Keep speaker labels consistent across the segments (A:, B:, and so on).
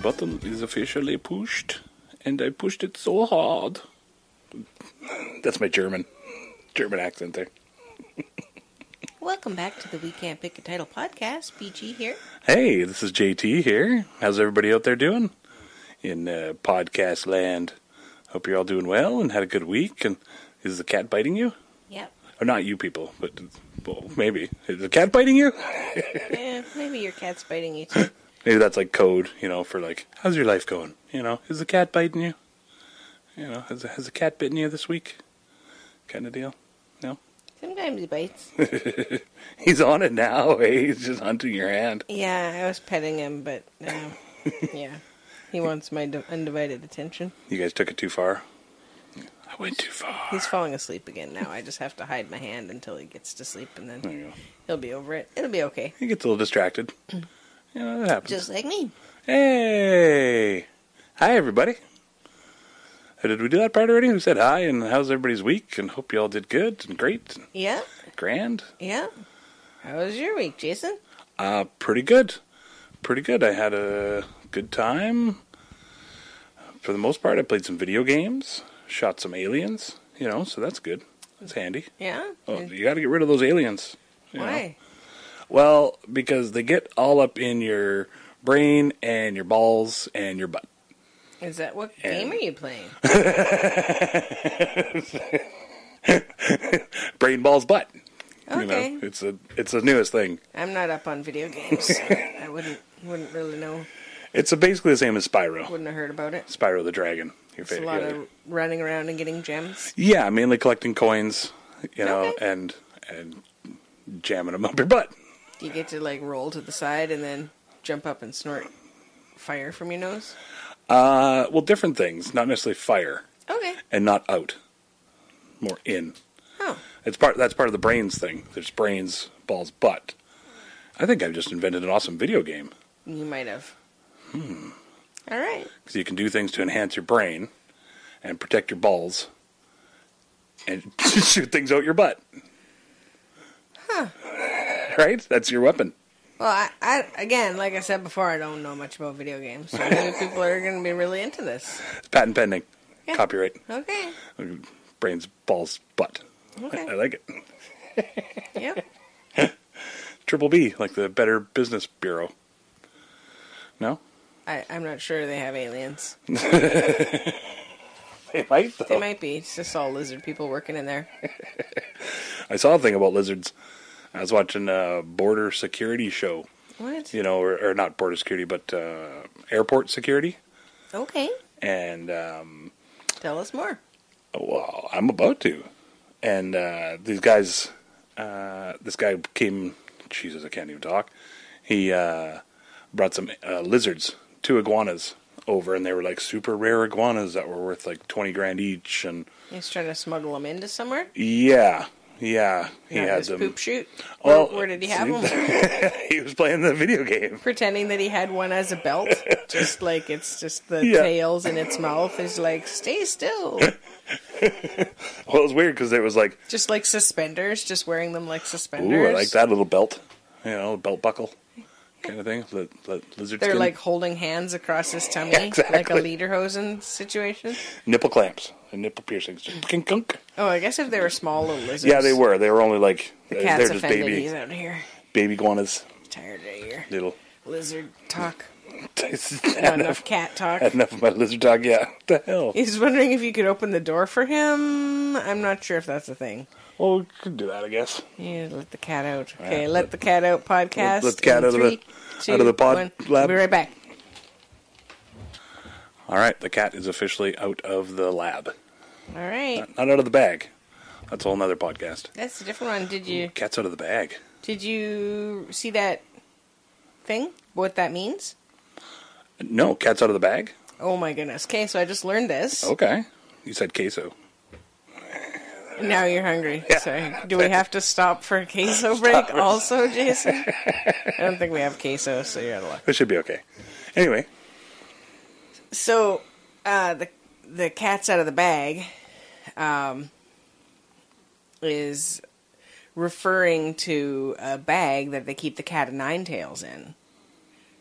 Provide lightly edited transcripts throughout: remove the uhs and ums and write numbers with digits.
A: button is officially pushed, and I pushed it so hard. That's my German accent there.
B: Welcome back to the We Can't Pick a Title podcast. PG here.
A: Hey, this is JT here. How's everybody out there doing in podcast land? Hope you're all doing well and had a good week. And is the cat biting you?
B: Yep.
A: Or not you people, but well, maybe. Is the cat biting you?
B: Yeah, maybe your cat's biting you too.
A: Maybe that's like code, for like, how's your life going? Is the cat biting you? Has the cat bitten you this week? Kind of deal? No?
B: Sometimes he bites.
A: He's on it now. Hey, he's just hunting your hand.
B: Yeah, I was petting him, but yeah, he wants my undivided attention.
A: You guys took it too far? I went too far.
B: He's falling asleep again now. I just have to hide my hand until he gets to sleep, and then
A: There you go.
B: he'll be over it. It'll be okay.
A: He gets a little distracted. That happens.
B: Just like me.
A: Hey! Hi, everybody. Did we do that part already? Who said hi and how's everybody's week? And hope you all did good and great and
B: Yeah.
A: grand.
B: Yeah. How was your week, Jason?
A: Pretty good. Pretty good. I had a good time. For the most part, I played some video games, shot some aliens, so that's good. That's handy.
B: Yeah?
A: Oh, you got to get rid of those aliens.
B: Why?
A: Well, because they get all up in your brain and your balls and your butt.
B: Is that what game are you playing?
A: Brain, balls, butt.
B: Okay.
A: It's the newest thing.
B: I'm not up on video games. I wouldn't really know.
A: It's basically the same as Spyro.
B: Wouldn't have heard about it.
A: Spyro the Dragon.
B: It's a lot of running around and getting gems.
A: Yeah, mainly collecting coins,
B: Okay.
A: and jamming them up your butt.
B: Do you get to roll to the side and then jump up and snort fire from your nose?
A: Well, different things, not necessarily fire,
B: Okay.
A: and not out, more in.
B: Oh.
A: That's part of the brains thing. There's brains, balls, butt. I think I've just invented an awesome video game.
B: You might have. All right.
A: Because you can do things to enhance your brain and protect your balls and shoot things out your butt.
B: Huh.
A: Right? That's your weapon.
B: Well, I again, like I said before, I don't know much about video games, so maybe people are going to be really into this.
A: It's patent pending.
B: Yeah.
A: Copyright.
B: Okay.
A: Brains, balls, butt.
B: Okay.
A: I like it.
B: Yep.
A: Triple B, like the Better Business Bureau. No?
B: I'm not sure they have aliens.
A: They might, though.
B: They might be. It's just all lizard people working in there.
A: I saw a thing about lizards. I was watching a border security show.
B: What?
A: Or not border security, but airport security.
B: Okay.
A: And,
B: Tell us more.
A: well, I'm about to. And these guys, this guy came, Jesus, I can't even talk. He brought some lizards, 2 iguanas over, and they were like super rare iguanas that were worth like $20,000 each. And
B: He's trying to smuggle them into somewhere?
A: yeah, he
B: Not
A: had
B: his
A: them.
B: poop shoot?
A: Well,
B: Where did he have them?
A: He was playing the video game.
B: Pretending that he had one as a belt, just like it's just the
A: Yeah.
B: tails in its mouth is like, stay still.
A: Well, it was weird because it was like,
B: Just like suspenders, just wearing them like suspenders.
A: ooh, I like that little belt, belt buckle kind of thing. Lizard
B: They're
A: skin.
B: like holding hands across his tummy,
A: Yeah, exactly.
B: like a lederhosen situation.
A: Nipple clamps and nipple piercings. Just kink kunk.
B: Oh, I guess if they were small little lizards.
A: Yeah, they were. They were only like
B: The
A: they're
B: cat's
A: just
B: offended he's out of here.
A: baby iguanas.
B: Tired of your
A: Little.
B: lizard talk.
A: Had
B: Not enough cat talk.
A: Had enough of my lizard dog. Yeah. What the hell?
B: He's wondering if you could open the door for him. I'm not sure if that's a thing.
A: Well, we could do that, I guess.
B: Yeah, let the cat out. Okay,
A: Yeah,
B: let the cat out podcast.
A: let the cat
B: in
A: out of the-
B: 3,
A: out of the
B: 2,
A: pod
B: 1.
A: lab.
B: We'll be right back.
A: All right, the cat is officially out of the lab.
B: All right.
A: Not out of the bag. That's a whole nother podcast.
B: That's a different one.
A: Cat's out of the bag.
B: Did you see that thing? What that means?
A: No, cat's out of the bag?
B: Oh my goodness. Okay, so I just learned this.
A: Okay. You said queso.
B: Now you're hungry.
A: Yeah.
B: Sorry. Do we have to stop for a queso break also, Jason? I don't think we have queso, so you're out of luck.
A: It should be okay. Anyway.
B: So, the cat's out of the bag is referring to a bag that they keep the cat of nine tails in.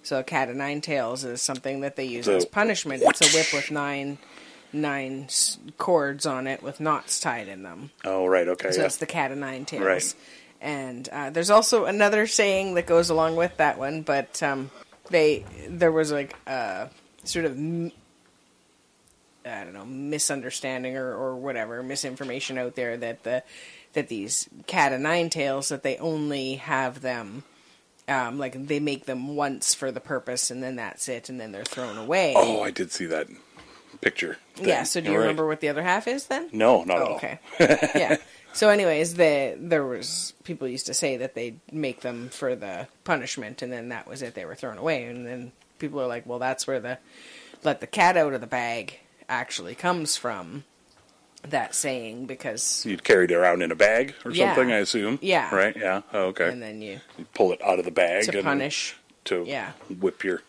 B: So a cat of nine tails is something that they use
A: So-
B: as punishment. It's a whip with nine cords on it with knots tied in them.
A: Oh, right. Okay.
B: So
A: Yeah.
B: it's the cat of nine tails.
A: Right.
B: And there's also another saying that goes along with that one, but there was like a sort of misunderstanding or whatever, misinformation out there that these cat of nine tails, that they only have them like they make them once for the purpose and then that's it, and then they're thrown away.
A: Oh, I did see that picture. thing.
B: Yeah, so do you
A: You're right.
B: remember what the other half is then?
A: No, not at all.
B: Okay. Yeah. So anyways, there was people used to say that they'd make them for the punishment and then that was it, they were thrown away. And then people are like, well, that's where the let the cat out of the bag actually comes from, that saying, because
A: You'd carry it around in a bag or
B: Yeah.
A: something, I assume.
B: Yeah.
A: Right? Yeah. Oh, okay.
B: and then you
A: Pull it out of the bag
B: to
A: and
B: punish
A: to
B: Yeah.
A: whip your,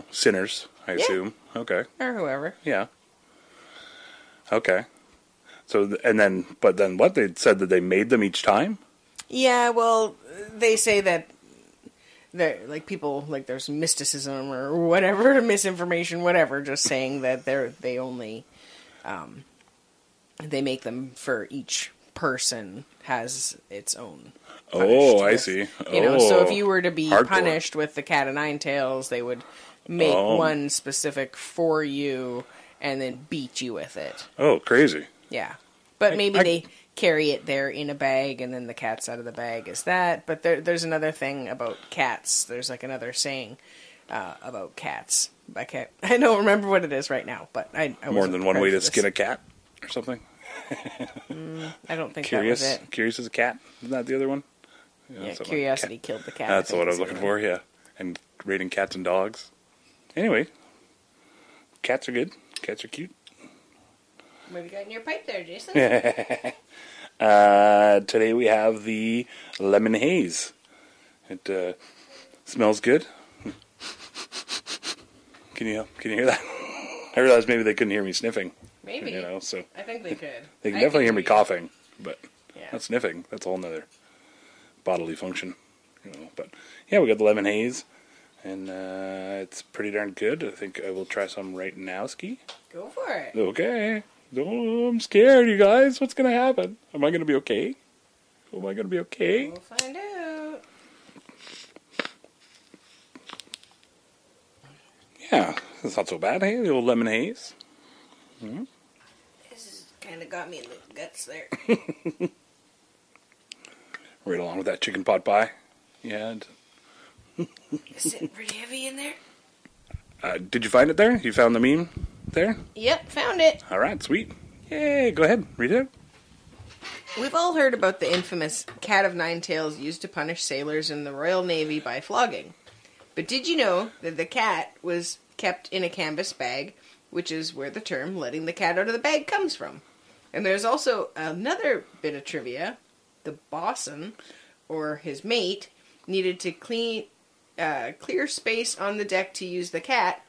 A: sinners, I assume. Okay.
B: or whoever.
A: Yeah. Okay. So, but then what? They said that they made them each time?
B: Yeah, well, they say that there, like people, like there's mysticism or whatever, misinformation, whatever, just saying that they only, they make them for each person has its own.
A: Oh,
B: punished
A: I
B: with.
A: see.
B: So if
A: Oh,
B: you were to be
A: hardcore.
B: punished with the cat of nine tails, they would make
A: Oh.
B: one specific for you and then beat you with it.
A: Oh, crazy.
B: Yeah. But maybe
A: I-
B: they carry it there in a bag and then the cat's out of the bag is that. But there's another thing about cats. There's like another saying about cats. I don't remember what it is right now, but I
A: More
B: wasn't
A: than one
B: prepared
A: way
B: for
A: to
B: this.
A: skin a cat or something?
B: I don't think
A: Curious.
B: that was it.
A: Curious as a cat? Isn't that the other one?
B: Yeah,
A: something like
B: curiosity
A: cat.
B: killed the cat.
A: That's
B: think
A: what I
B: is
A: was
B: the
A: looking
B: other
A: for, yeah. And rating cats and dogs. Anyway, cats are good. Cats are cute.
B: one. What have you got in your pipe there, Jason?
A: Today we have the lemon haze. It smells good. Can you hear that? I realized maybe they couldn't hear me sniffing.
B: Maybe.
A: So
B: I think they could.
A: they can
B: I
A: definitely hear me
B: you.
A: coughing, but
B: Yeah.
A: not sniffing. That's a whole nother bodily function. But yeah, we got the lemon haze, and it's pretty darn good. I think I will try some right now, Ski.
B: Go for it.
A: Okay. Oh, I'm scared, you guys. What's going to happen? Am I going to be okay? Am I going to be okay?
B: We'll find out.
A: Yeah, it's not so bad, hey? The old lemon haze.
B: This has kind of got me in the guts there.
A: Right along with that chicken pot pie. Yeah.
B: Is it pretty heavy in there?
A: Did you find it there? You found the meme there?
B: Yep, found it.
A: All right, sweet. Yay, go ahead. Read it out.
B: We've all heard about the infamous cat of nine tails used to punish sailors in the Royal Navy by flogging. But did you know that the cat was kept in a canvas bag, which is where the term letting the cat out of the bag comes from? And there's also another bit of trivia. The bosun, or his mate, needed to clear space on the deck to use the cat.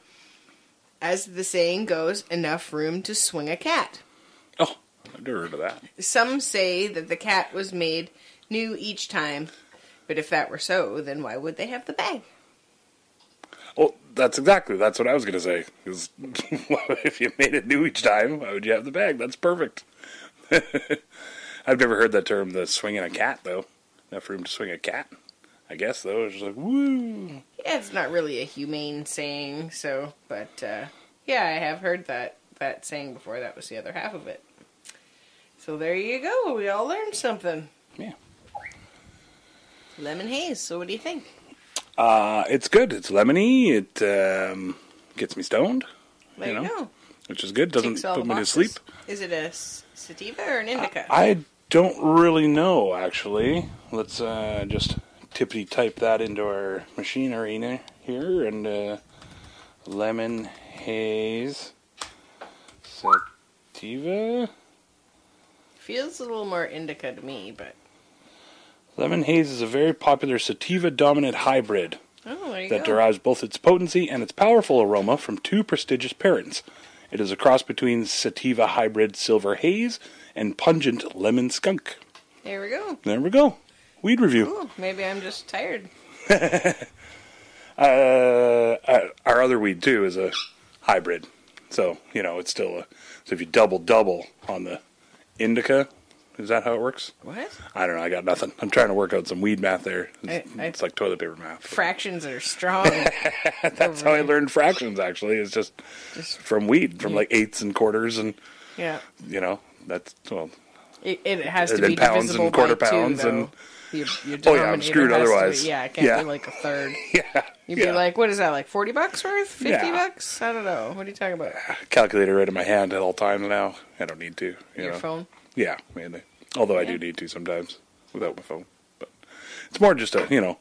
B: As the saying goes, enough room to swing a cat.
A: Oh, I've never heard of that.
B: Some say that the cat was made new each time, but if that were so, then why would they have the bag?
A: Well, that's what I was going to say. 'Cause if you made it new each time, why would you have the bag? That's perfect. I've never heard that term, the swinging a cat, though. Enough room to swing a cat. I guess, though. It's just like, woo.
B: Yeah, it's not really a humane saying, so, but, yeah, I have heard that saying before. That was the other half of it. So there you go. We all learned something.
A: Yeah.
B: Lemon haze. So what do you think?
A: It's good. It's lemony. It gets me stoned.
B: There you go.
A: Which is good. Doesn't
B: Ticks all
A: put
B: the
A: me to
B: boxes.
A: sleep.
B: Is it a sativa or an indica?
A: I don't really know, actually. Let's just tippity type that into our machine arena here. And lemon haze sativa.
B: Feels a little more indica to me, but...
A: Lemon haze is a very popular sativa-dominant hybrid
B: Oh, there you
A: that
B: go.
A: derives both its potency and its powerful aroma from two prestigious parents. It is a cross between sativa hybrid silver haze and pungent lemon skunk.
B: There we go.
A: There we go. Weed review.
B: Ooh, maybe I'm just tired.
A: Our other weed too is a hybrid, so it's still a. So if you double on the indica, is that how it works?
B: What?
A: I don't know. I got nothing. I'm trying to work out some weed math there. It's like toilet paper math.
B: Fractions are strong.
A: That's how I learned fractions. Actually, it's just from weed, from like eighths and quarters, and
B: yeah,
A: that's
B: It has to
A: and then
B: be
A: pounds
B: divisible
A: and quarter
B: by
A: pounds
B: two,
A: and.
B: Your
A: Oh yeah, I'm screwed otherwise.
B: It can't be like a third.
A: Yeah.
B: You'd be like, what is that, like $40 worth? $50?
A: Yeah.
B: I don't know. What are you talking about?
A: Calculator right in my hand at all times now. I don't need to.
B: Your phone?
A: Yeah, mainly. Although I do need to sometimes without my phone. But it's more just to,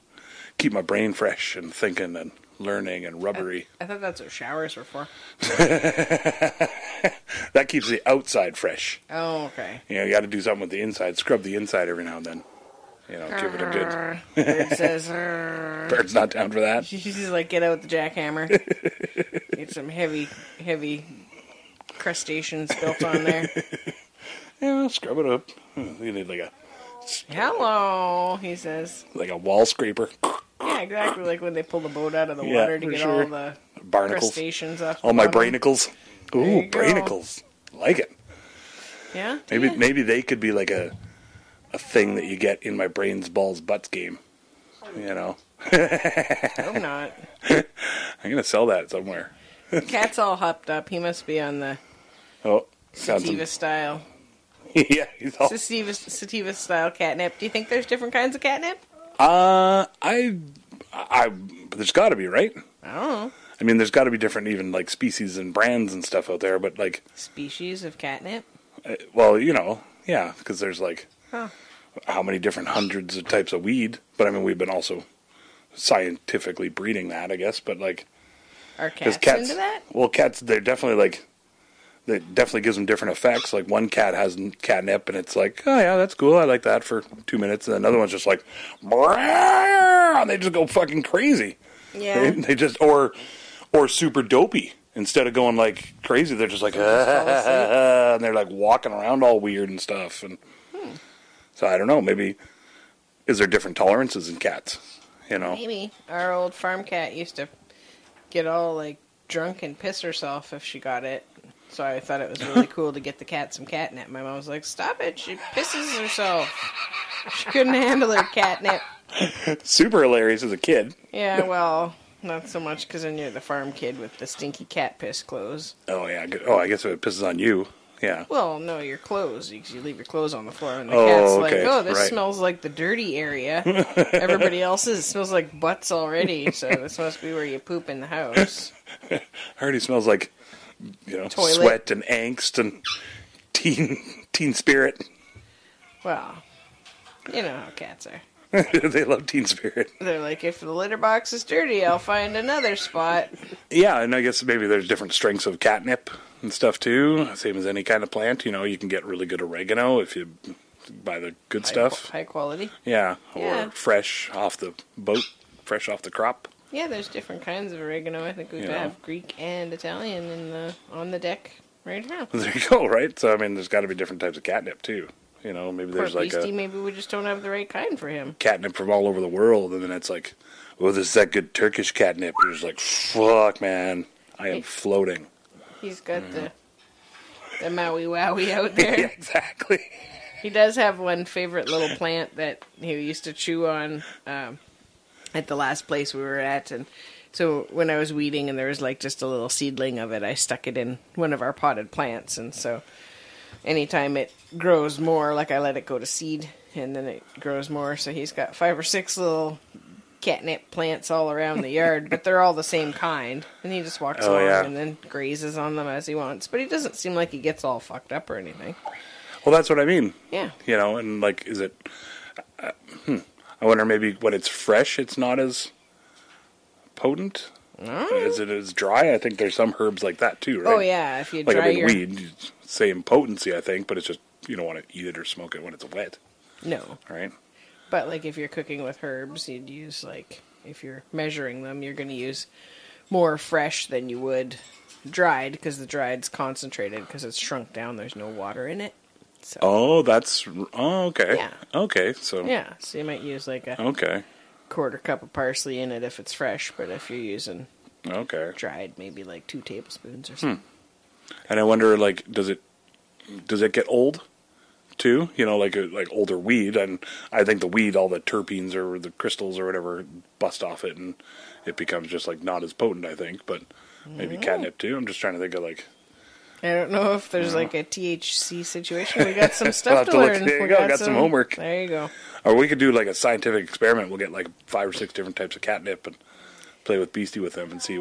A: keep my brain fresh and thinking and learning and rubbery.
B: I thought that's what showers were for.
A: That keeps the outside fresh.
B: Oh, okay.
A: You got to do something with the inside. Scrub the inside every now and then. Give it a good.
B: Bird says,
A: Bird's not down for that.
B: She's like, get out the jackhammer. Get some heavy crustaceans built on there.
A: Yeah, scrub it up. You need like a.
B: Hello, he says.
A: Like a wall scraper.
B: Yeah, exactly. Like when they pull the boat out of the water to get all the
A: barnacles.
B: Crustaceans off.
A: All my brainicles. Ooh,
B: you go.
A: brainicles. Like it.
B: Yeah.
A: Maybe they could be like a thing that you get in my brains, balls, butts game.
B: Hope not.
A: I'm gonna sell that somewhere.
B: Cat's all hopped up. He must be on the sativa style.
A: Yeah, he's all.
B: Sativa style catnip. Do you think there's different kinds of catnip?
A: There's got to be, right?
B: I don't know.
A: I mean, there's got to be different, even like species and brands and stuff out there. But like
B: species of catnip.
A: Well, yeah, because there's like how many different hundreds of types of weed. But I mean, we've been also scientifically breeding that, I guess. But like,
B: are cats into that?
A: Well, cats, they're definitely like. That definitely gives them different effects. Like one cat has catnip, and it's like, oh yeah, that's cool. I like that for 2 minutes. And another one's just like, and they just go fucking crazy.
B: Yeah.
A: They just or super dopey. Instead of going like crazy, they're just like, and they're like walking around all weird and stuff. And so I don't know. Maybe is there different tolerances in cats?
B: Maybe our old farm cat used to get all like drunk and piss herself if she got it. So I thought it was really cool to get the cat some catnip. My mom was like, stop it, she pisses herself. She couldn't handle her catnip.
A: Super hilarious as a kid.
B: Yeah, well, not so much because then you're the farm kid with the stinky cat piss clothes.
A: Oh, yeah. Oh, I guess if it pisses on you, yeah.
B: Well, no, your clothes. You leave your clothes on the floor, and the cat's like, oh, this smells like the dirty area. Everybody else's, it smells like butts already, so this must be where you poop in the house.
A: Already smells like...
B: Toilet.
A: Sweat and angst and teen spirit.
B: Well, you know how cats are.
A: They love teen spirit.
B: They're like, if the litter box is dirty, I'll find another spot.
A: Yeah, and I guess maybe there's different strengths of catnip and stuff too. Same as any kind of plant. You can get really good oregano if you buy the good stuff.
B: High quality.
A: Yeah, or fresh off the boat, fresh off the crop.
B: Yeah, there's different kinds of oregano. I think we have Greek and Italian on the deck right now.
A: There you go, right? So, I mean, there's got to be different types of catnip, too. Maybe there's
B: Poor
A: like
B: beastie, maybe we just don't have the right kind for him.
A: Catnip from all over the world, and then it's like, oh, this is that good Turkish catnip. You're just like, fuck, man, I am floating.
B: He's got the Maui Wowie out there.
A: Yeah, exactly.
B: He does have one favorite little plant that he used to chew on at the last place we were at, and so when I was weeding and there was like just a little seedling of it, I stuck it in one of our potted plants, and so anytime it grows more, like I let it go to seed and then it grows more, so he's got 5 or 6 little catnip plants all around the yard, but they're all the same kind, and he just walks along and then grazes on them as he wants, but he doesn't seem like he gets all fucked up or anything.
A: Well, that's what I mean.
B: Yeah.
A: And like, is it I wonder maybe when it's fresh, it's not as potent. As it is dry. I think there's some herbs like that too, right?
B: Oh yeah, if you
A: like
B: dry
A: a big weed, same potency, I think, but it's just you don't want to eat it or smoke it when it's wet.
B: No.
A: Right.
B: But like if you're cooking with herbs, you'd use like if you're measuring them, you're going to use more fresh than you would dried because the dried's concentrated because it's shrunk down. There's no water in it. So.
A: Okay.
B: Yeah.
A: Okay. So.
B: Yeah. So you might use like a.
A: Okay.
B: quarter cup of parsley in it if it's fresh, but if you're using
A: Okay.
B: dried, maybe like 2 tablespoons or something.
A: And I wonder, like, does it get old too? You know, like older weed, and I think the weed, all the terpenes or the crystals or whatever, bust off it, and it becomes just like not as potent. I think, but maybe catnip too. I'm just trying to think of like.
B: I don't know if there's like a THC situation. We got some stuff
A: We'll have
B: to
A: to look-
B: learn.
A: there you
B: We
A: go, got some homework.
B: There you go.
A: Or we could do like a scientific experiment. We'll get like 5 or 6 different types of catnip and play with Beastie with them and see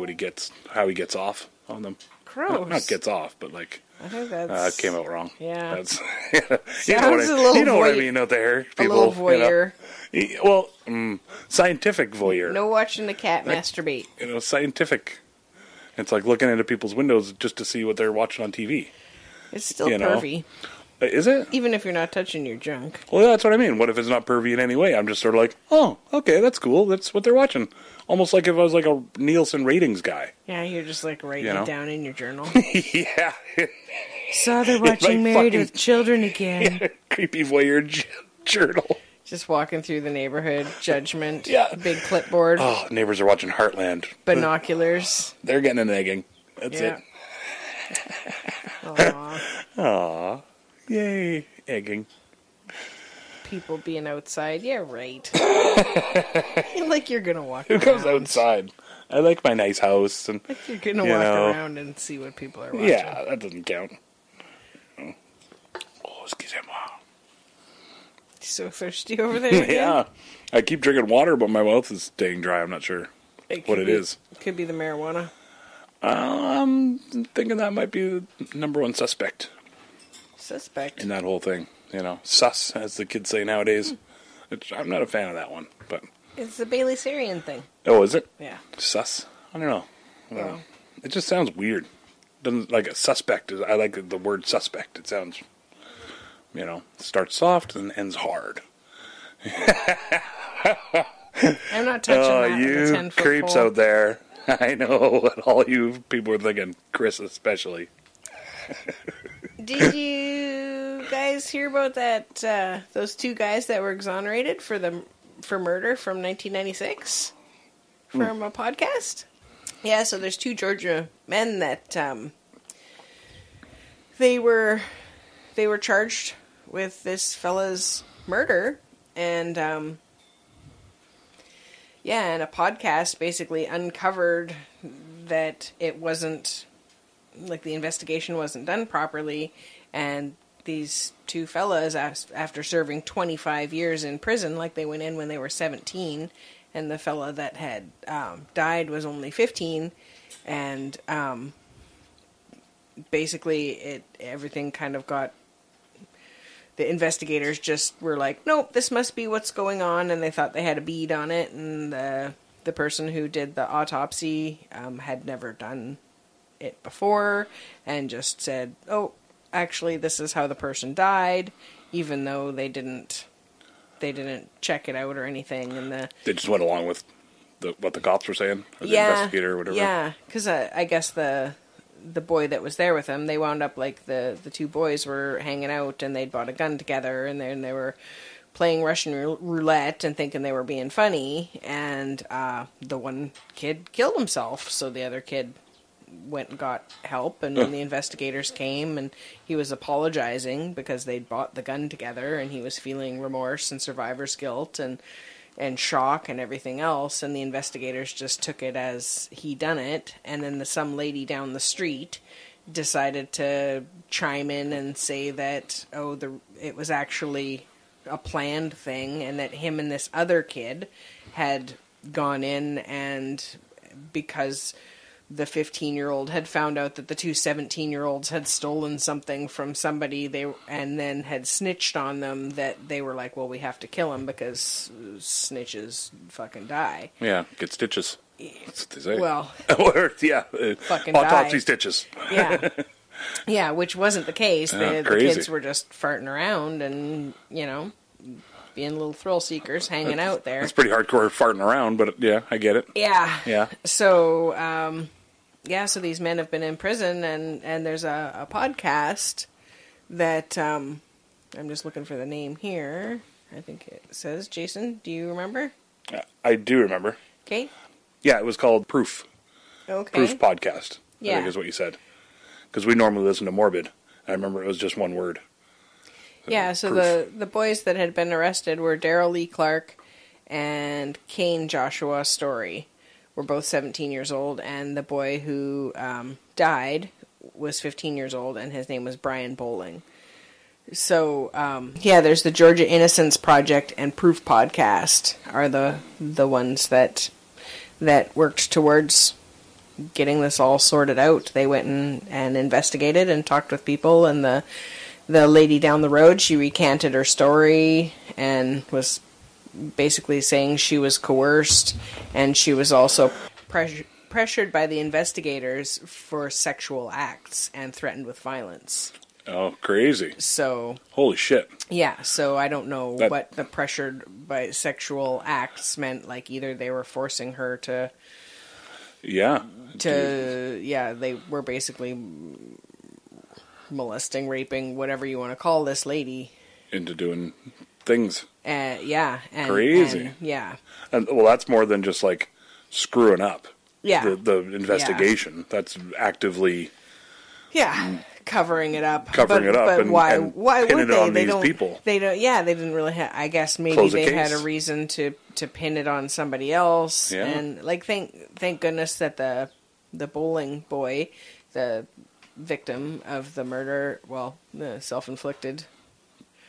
A: how he gets off on them.
B: Gross.
A: Not gets off, but like
B: I think that's...
A: it came out wrong.
B: Yeah.
A: That's
B: Sounds a little
A: you know what I
B: voy-
A: mean out there.
B: a little voyeur.
A: You know. Well, scientific voyeur.
B: No watching the cat masturbate.
A: You know, scientific. It's like looking into people's windows just to see what they're watching on TV.
B: It's still
A: You know.
B: pervy.
A: Is it?
B: Even if you're not touching your junk.
A: Well, that's what I mean. What if it's not pervy in any way? I'm just sort of like, oh, okay, that's cool. That's what they're watching. Almost like if I was like a Nielsen ratings guy.
B: Yeah, you're just like writing
A: You know?
B: it down in your journal.
A: Yeah.
B: So they're watching
A: Like
B: Married
A: fucking-
B: with Children again.
A: Creepy voyeur journal.
B: Just walking through the neighborhood, judgment,
A: Yeah.
B: big clipboard,
A: Oh, neighbors are watching Heartland.
B: binoculars.
A: They're getting an egging. That's
B: Yeah.
A: it.
B: Aw,
A: Aw. Yay. Egging.
B: people being outside. Yeah, right. Like you're gonna walk
A: Who
B: around.
A: goes outside? I like my nice house. And
B: Like you're gonna
A: You
B: walk
A: know.
B: around and see what people are watching.
A: yeah, that doesn't count. Oh, excusez-moi.
B: So thirsty over there again?
A: Yeah. I keep drinking water, but my mouth is staying dry. I'm not sure what
B: could
A: it
B: be-
A: is.
B: Could be the marijuana.
A: I'm thinking that might be the number one suspect
B: Suspect.
A: in that whole thing. You know, sus, as the kids say nowadays. I'm not a fan of that one, but...
B: It's the Bailey Sarian thing.
A: Oh, is it?
B: Yeah.
A: Sus? I don't know.
B: Well,
A: It just sounds weird. Doesn't like a suspect. I like the word suspect. It sounds, starts soft and ends hard.
B: I'm not touching
A: Oh,
B: that with a
A: you
B: 10-foot
A: creeps
B: pole.
A: out there. I know what all you people are thinking. Chris especially.
B: Did you guys hear about that? Those 2 guys that were exonerated for murder from 1996 from a podcast. Yeah, so there's 2 Georgia men that they were charged with this fella's murder, and and a podcast basically uncovered that it wasn't, like, the investigation wasn't done properly, and these 2 fellas, after serving 25 years in prison, like, they went in when they were 17, and the fella that had died was only 15, and basically everything kind of got... The investigators just were like, nope, this must be what's going on, and they thought they had a bead on it, and the person who did the autopsy had never done it before, and just said, oh, actually, this is how the person died, even though they didn't check it out or anything, and
A: They just went along with what the cops were saying, or the
B: yeah,
A: investigator or whatever.
B: Yeah, because I guess the boy that was there with him, they wound up, like, the 2 boys were hanging out, and they'd bought a gun together, and then they were playing Russian roulette and thinking they were being funny, and the one kid killed himself, so the other kid went and got help, and when the investigators came, and he was apologizing because they'd bought the gun together, and he was feeling remorse and survivor's guilt, and shock and everything else, and the investigators just took it as he done it, and then some lady down the street decided to chime in and say that, it was actually a planned thing, and that him and this other kid had gone in, and because the 15-year-old had found out that the 2 17-year-olds had stolen something from somebody, and then had snitched on them, that they were like, well, we have to kill him because snitches fucking die.
A: Yeah, get stitches. That's what they say.
B: Well,
A: Or, yeah,
B: fucking
A: autopsy
B: die.
A: stitches.
B: Yeah. Yeah, which wasn't the case. The
A: crazy.
B: kids were just farting around and, being little thrill seekers hanging out there.
A: It's pretty hardcore farting around, but yeah, I get it.
B: Yeah.
A: Yeah.
B: So, so these men have been in prison, and there's a podcast that, I'm just looking for the name here. I think it says, Jason, do you remember?
A: I do remember.
B: Okay.
A: Yeah, it was called Proof.
B: Okay.
A: Proof Podcast, I
B: Yeah.
A: think is what you said. Because we normally listen to Morbid. I remember it was just one word.
B: Yeah, so
A: Proof.
B: the boys that had been arrested were Daryl Lee Clark and Kane Joshua Story. Were both 17 years old, and the boy who died was 15 years old, and his name was Brian Bowling. So, there's the Georgia Innocence Project and Proof Podcast are the ones that worked towards getting this all sorted out. They went and investigated and talked with people, and the lady down the road, she recanted her story and was basically saying she was coerced, and she was also pressured by the investigators for sexual acts and threatened with violence.
A: Oh, crazy.
B: So,
A: Holy shit.
B: yeah, so I don't know
A: That-
B: what the pressured by sexual acts meant. Like, either they were forcing her
A: Yeah.
B: they were basically molesting, raping, whatever you want to call this lady.
A: Into doing things.
B: And
A: Crazy. And, well, that's more than just, like, screwing up.
B: Yeah.
A: The investigation. That's actively
B: covering it up.
A: Covering it up
B: But
A: and-
B: why?
A: and
B: Why
A: pinning
B: would
A: it
B: they?
A: on
B: They
A: these
B: don't.
A: people.
B: They don't. Yeah, they didn't really. I guess maybe
A: Close the
B: they had a
A: case.
B: reason to pin it on somebody else.
A: Yeah.
B: And like, thank goodness that the bowling boy, the victim of the murder, the self-inflicted,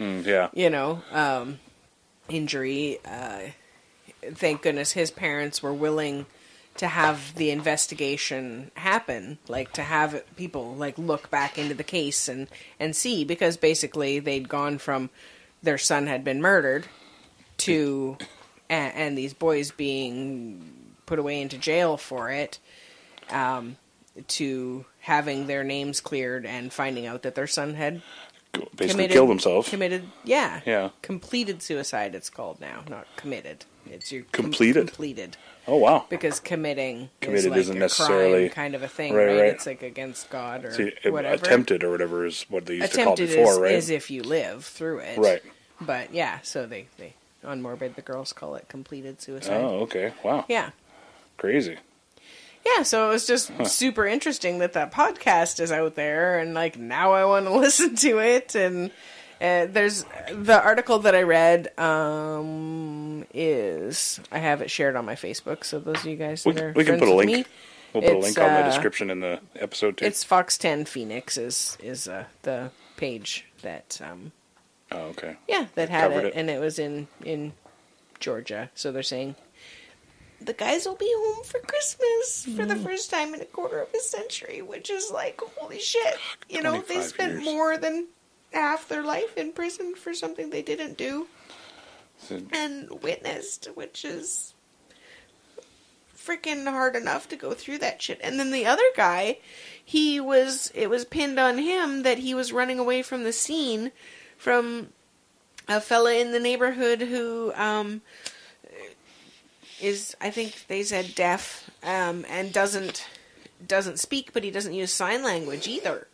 A: yeah.
B: Injury. Thank goodness his parents were willing to have the investigation happen, like to have people like look back into the case and see, because basically they'd gone from their son had been murdered to and these boys being put away into jail for it, to having their names cleared and finding out that their son had
A: Basically killed himself.
B: Completed suicide, it's called now, not committed. It's your
A: Completed?
B: completed.
A: Oh, wow.
B: Because committed
A: Committed
B: is like
A: isn't
B: a
A: necessarily-
B: crime kind of a thing,
A: Right,
B: right?
A: right.
B: It's like against God or
A: See,
B: whatever.
A: attempted or whatever is what they used to call it
B: Attempted
A: before, right?
B: is if you live through it.
A: Right.
B: But yeah, so they on Morbid, the girls call it completed suicide.
A: Oh, okay. Wow.
B: Yeah.
A: Crazy.
B: Yeah, so it was just super interesting that podcast is out there, and like now I want to listen to it. And there's the article that I read is I have it shared on my Facebook. So those of you guys that are
A: We can
B: friends
A: put a
B: with
A: link.
B: me,
A: We'll put a
B: it's,
A: link on the description in the episode too.
B: It's Fox 10 Phoenix is the page that
A: Oh, okay.
B: that had
A: Covered
B: it,
A: it.
B: and it was in Georgia. So they're saying the guys will be home for Christmas for the first time in a quarter of a century, which is like, holy shit. You know, they
A: 25
B: spent
A: years.
B: more than half their life in prison for something they didn't do
A: So-
B: and witnessed, which is freaking hard enough to go through that shit. And then the other guy, it was pinned on him that he was running away from the scene from a fella in the neighborhood who is, I think they said, deaf, and doesn't speak, but he doesn't use sign language either.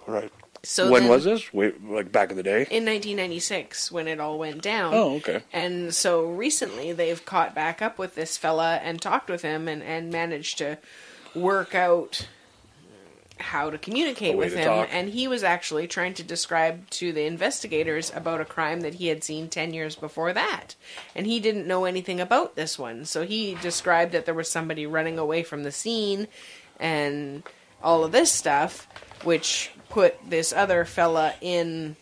A: Right.
B: So
A: when
B: then-
A: was this? Like back in the day?
B: In 1996, when it all went down.
A: Oh, okay.
B: And so recently they've caught back up with this fella and talked with him and managed to work out how to communicate
A: A way
B: with
A: to
B: him.
A: talk.
B: And he was actually trying to describe to the investigators about a crime that he had seen 10 years before that. And he didn't know anything about this one. So he described that there was somebody running away from the scene and all of this stuff, which put this other fella in,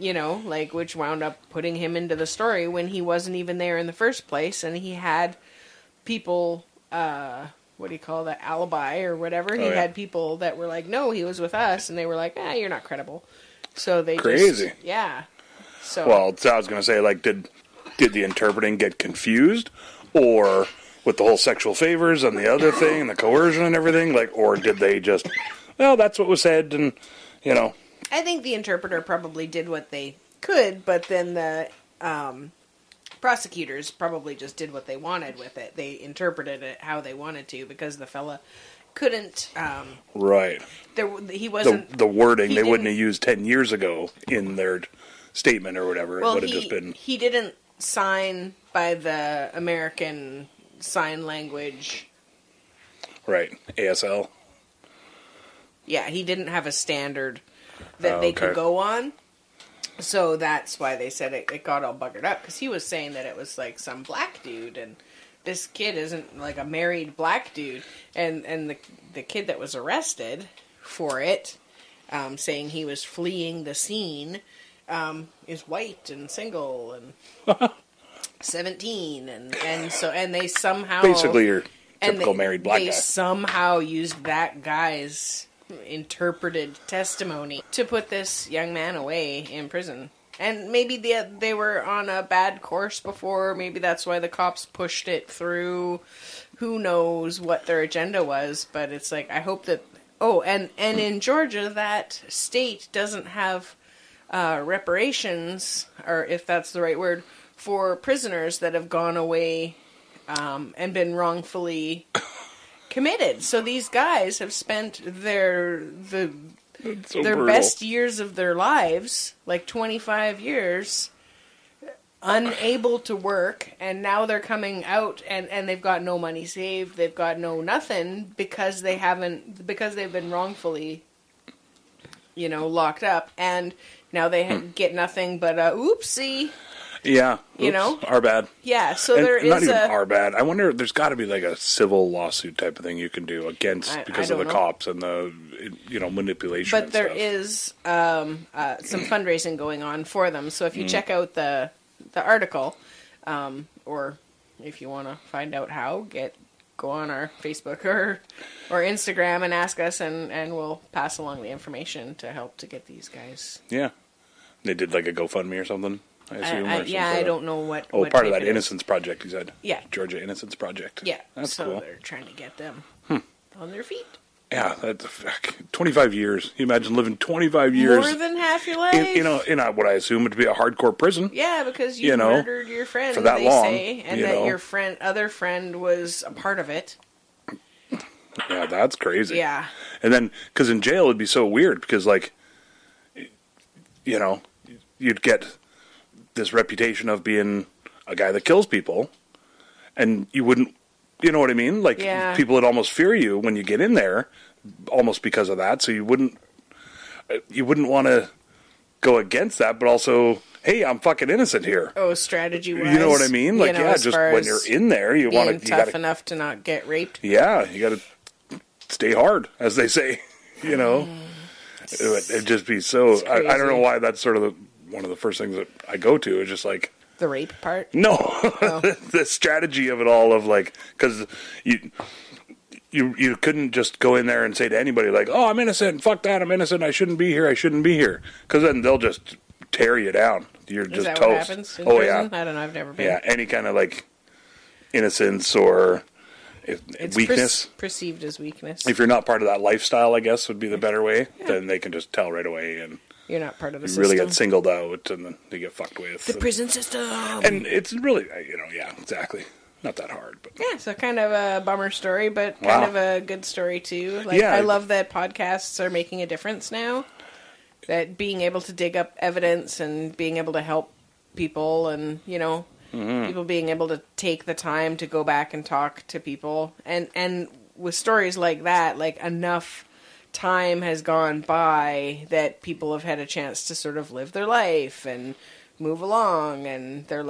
B: which wound up putting him into the story when he wasn't even there in the first place. And he had people, what do you call that, alibi or whatever. He
A: yeah.
B: had people that were like, no, he was with us. And they were like, you're not credible. So they
A: Crazy.
B: Yeah. So.
A: Well, so I was going to say, like, did the interpreting get confused? Or with the whole sexual favors and the other thing and the coercion and everything? Like, or did they just, well, that's what was said and,
B: I think the interpreter probably did what they could, but then the prosecutors probably just did what they wanted with it. They interpreted it how they wanted to because the fella couldn't.
A: Right.
B: He wasn't.
A: The wording
B: he
A: they wouldn't
B: didn't-
A: have used 10 years ago in their statement or whatever.
B: Well,
A: it would have just been.
B: he didn't sign by the American Sign Language.
A: Right. ASL.
B: Yeah, he didn't have a standard that they could go on. So that's why they said it got all buggered up. Because he was saying that it was like some black dude. And this kid isn't like a married black dude. And the kid that was arrested for it, saying he was fleeing the scene, is white and single and 17. And they somehow...
A: Basically your typical married black guy.
B: They somehow used that guy's interpreted testimony to put this young man away in prison. And maybe they were on a bad course before. Maybe that's why the cops pushed it through. Who knows what their agenda was? But it's like, I hope that... Oh, and in Georgia, that state doesn't have reparations, or if that's the right word, for prisoners that have gone away and been wrongfully committed. So these guys have spent their best years of their lives, like 25 years, unable to work, and now they're coming out and they've got no money saved, they've got no nothing because they've been wrongfully, locked up, and now they get nothing but a oopsie.
A: Yeah.
B: Oops,
A: our bad.
B: Yeah, so
A: and
B: there is
A: not even our bad. I wonder, there's got to be like a civil lawsuit type of thing you can do against because of the cops and the manipulation.
B: But
A: and
B: there
A: stuff.
B: is some fundraising going on for them. So if you check out the article, or if you want to find out how, go on our Facebook or Instagram and ask us, and we'll pass along the information to help to get these guys.
A: Yeah, they did like a GoFundMe or something. I assume.
B: I don't know what.
A: Oh,
B: what
A: part of that Innocence Project, you said.
B: Yeah,
A: Georgia Innocence Project.
B: Yeah,
A: that's
B: so
A: cool.
B: They're trying to get them on their feet.
A: Yeah, that's 25 years. You imagine living 25 years.
B: More than half your life.
A: In what I assume would be a hardcore prison.
B: Yeah, because you murdered your friend
A: for that long,
B: and that your other friend was a part of it.
A: Yeah, that's crazy.
B: Yeah.
A: And then, because in jail it'd be so weird, because you'd get this reputation of being a guy that kills people, and you wouldn't, you know what I mean? People would almost fear you when you get in there, almost because of that. So you wouldn't want to go against that, but also, hey, I'm fucking innocent here.
B: Oh, strategy-wise.
A: You know what I mean? Just when you're in there, you want to
B: tough enough to not get raped.
A: Yeah, you got to stay hard, as they say. It'd just be so. I don't know why that's sort of one of the first things that I go to is just like
B: the rape part.
A: No, the strategy of it all of because you couldn't just go in there and say to anybody oh, I'm innocent, fuck that, I'm innocent, I shouldn't be here, because then they'll just tear you down. You're just toast.
B: What happens in prison? Yeah, I don't know. I've never been.
A: Yeah, any kind of innocence or
B: it's
A: weakness
B: perceived as weakness.
A: If you're not part of that lifestyle, I guess would be the better way. Yeah. Then they can just tell right away, and
B: you're not part of the
A: you
B: system.
A: really get singled out, and then they get fucked with.
B: The prison system.
A: And it's really, yeah, exactly. Not that hard, but
B: yeah. So kind of a bummer story, but kind of a good story too. I love that podcasts are making a difference now. That being able to dig up evidence and being able to help people, and people being able to take the time to go back and talk to people, and with stories like that, enough time has gone by that people have had a chance to sort of live their life and move along, and they're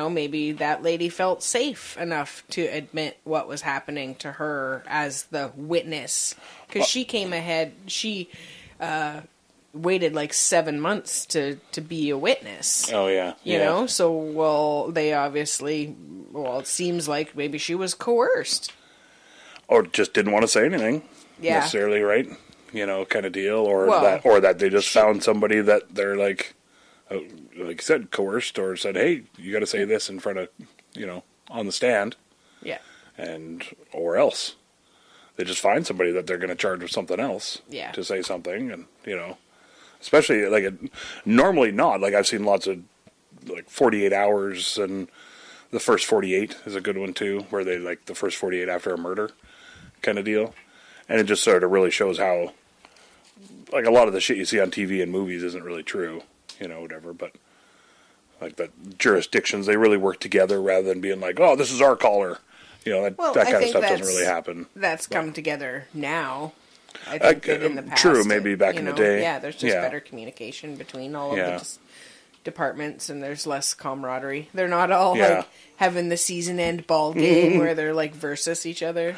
B: maybe that lady felt safe enough to admit what was happening to her as the witness, because she came ahead. She waited 7 months to be a witness.
A: Oh yeah,
B: you know. So they obviously, it seems like maybe she was coerced,
A: or just didn't want to say anything.
B: Yeah.
A: Necessarily, right? Kind of deal, or that they just found somebody that they're like you said, coerced, or said, hey, you got to say this in front of, on the stand.
B: Yeah.
A: Or else they just find somebody that they're going to charge with something else.
B: Yeah.
A: To say something, and especially normally not. I've seen lots of 48 hours, and the first 48 is a good one too, where they the first 48 after a murder kind of deal. And it just sort of really shows how, a lot of the shit you see on TV and movies isn't really true, whatever. But like the jurisdictions, they really work together rather than being like, oh, this is our caller. You know, that kind of stuff doesn't really happen.
B: That's come together now. I think that in the past,
A: true, maybe back in the day.
B: Yeah, there's just better communication between all of the departments, and there's less camaraderie. They're not all like having the season end ball game where they're like versus each other.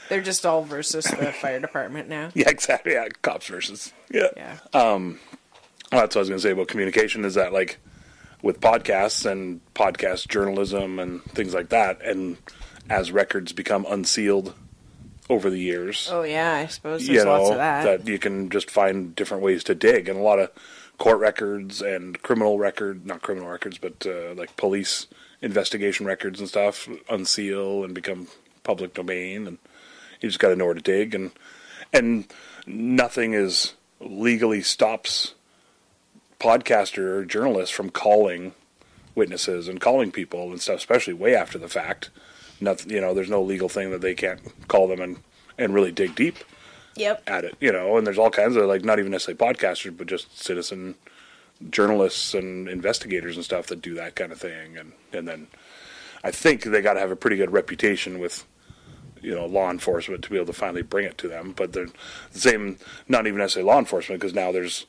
B: They're just all versus the fire department now.
A: Yeah, exactly. Yeah, cops versus. Yeah. Well, that's what I was going to say about communication, is that like with podcasts and podcast journalism and things like that, and as records become unsealed over the years.
B: Oh yeah, I suppose there's lots of that.
A: That you can just find different ways to dig, and a lot of court records and not criminal records, but like police investigation records and stuff unseal and become public domain, and you just got to know where to dig, and nothing is legally stops podcaster or journalists from calling witnesses and calling people and stuff, especially way after the fact. Nothing, there's no legal thing that they can't call them and really dig deep at it, and there's all kinds of, like, not even necessarily podcasters, but just citizen journalists and investigators and stuff that do that kind of thing. And then I think they got to have a pretty good reputation with, law enforcement to be able to finally bring it to them. But they're the same, not even necessarily law enforcement, because now there's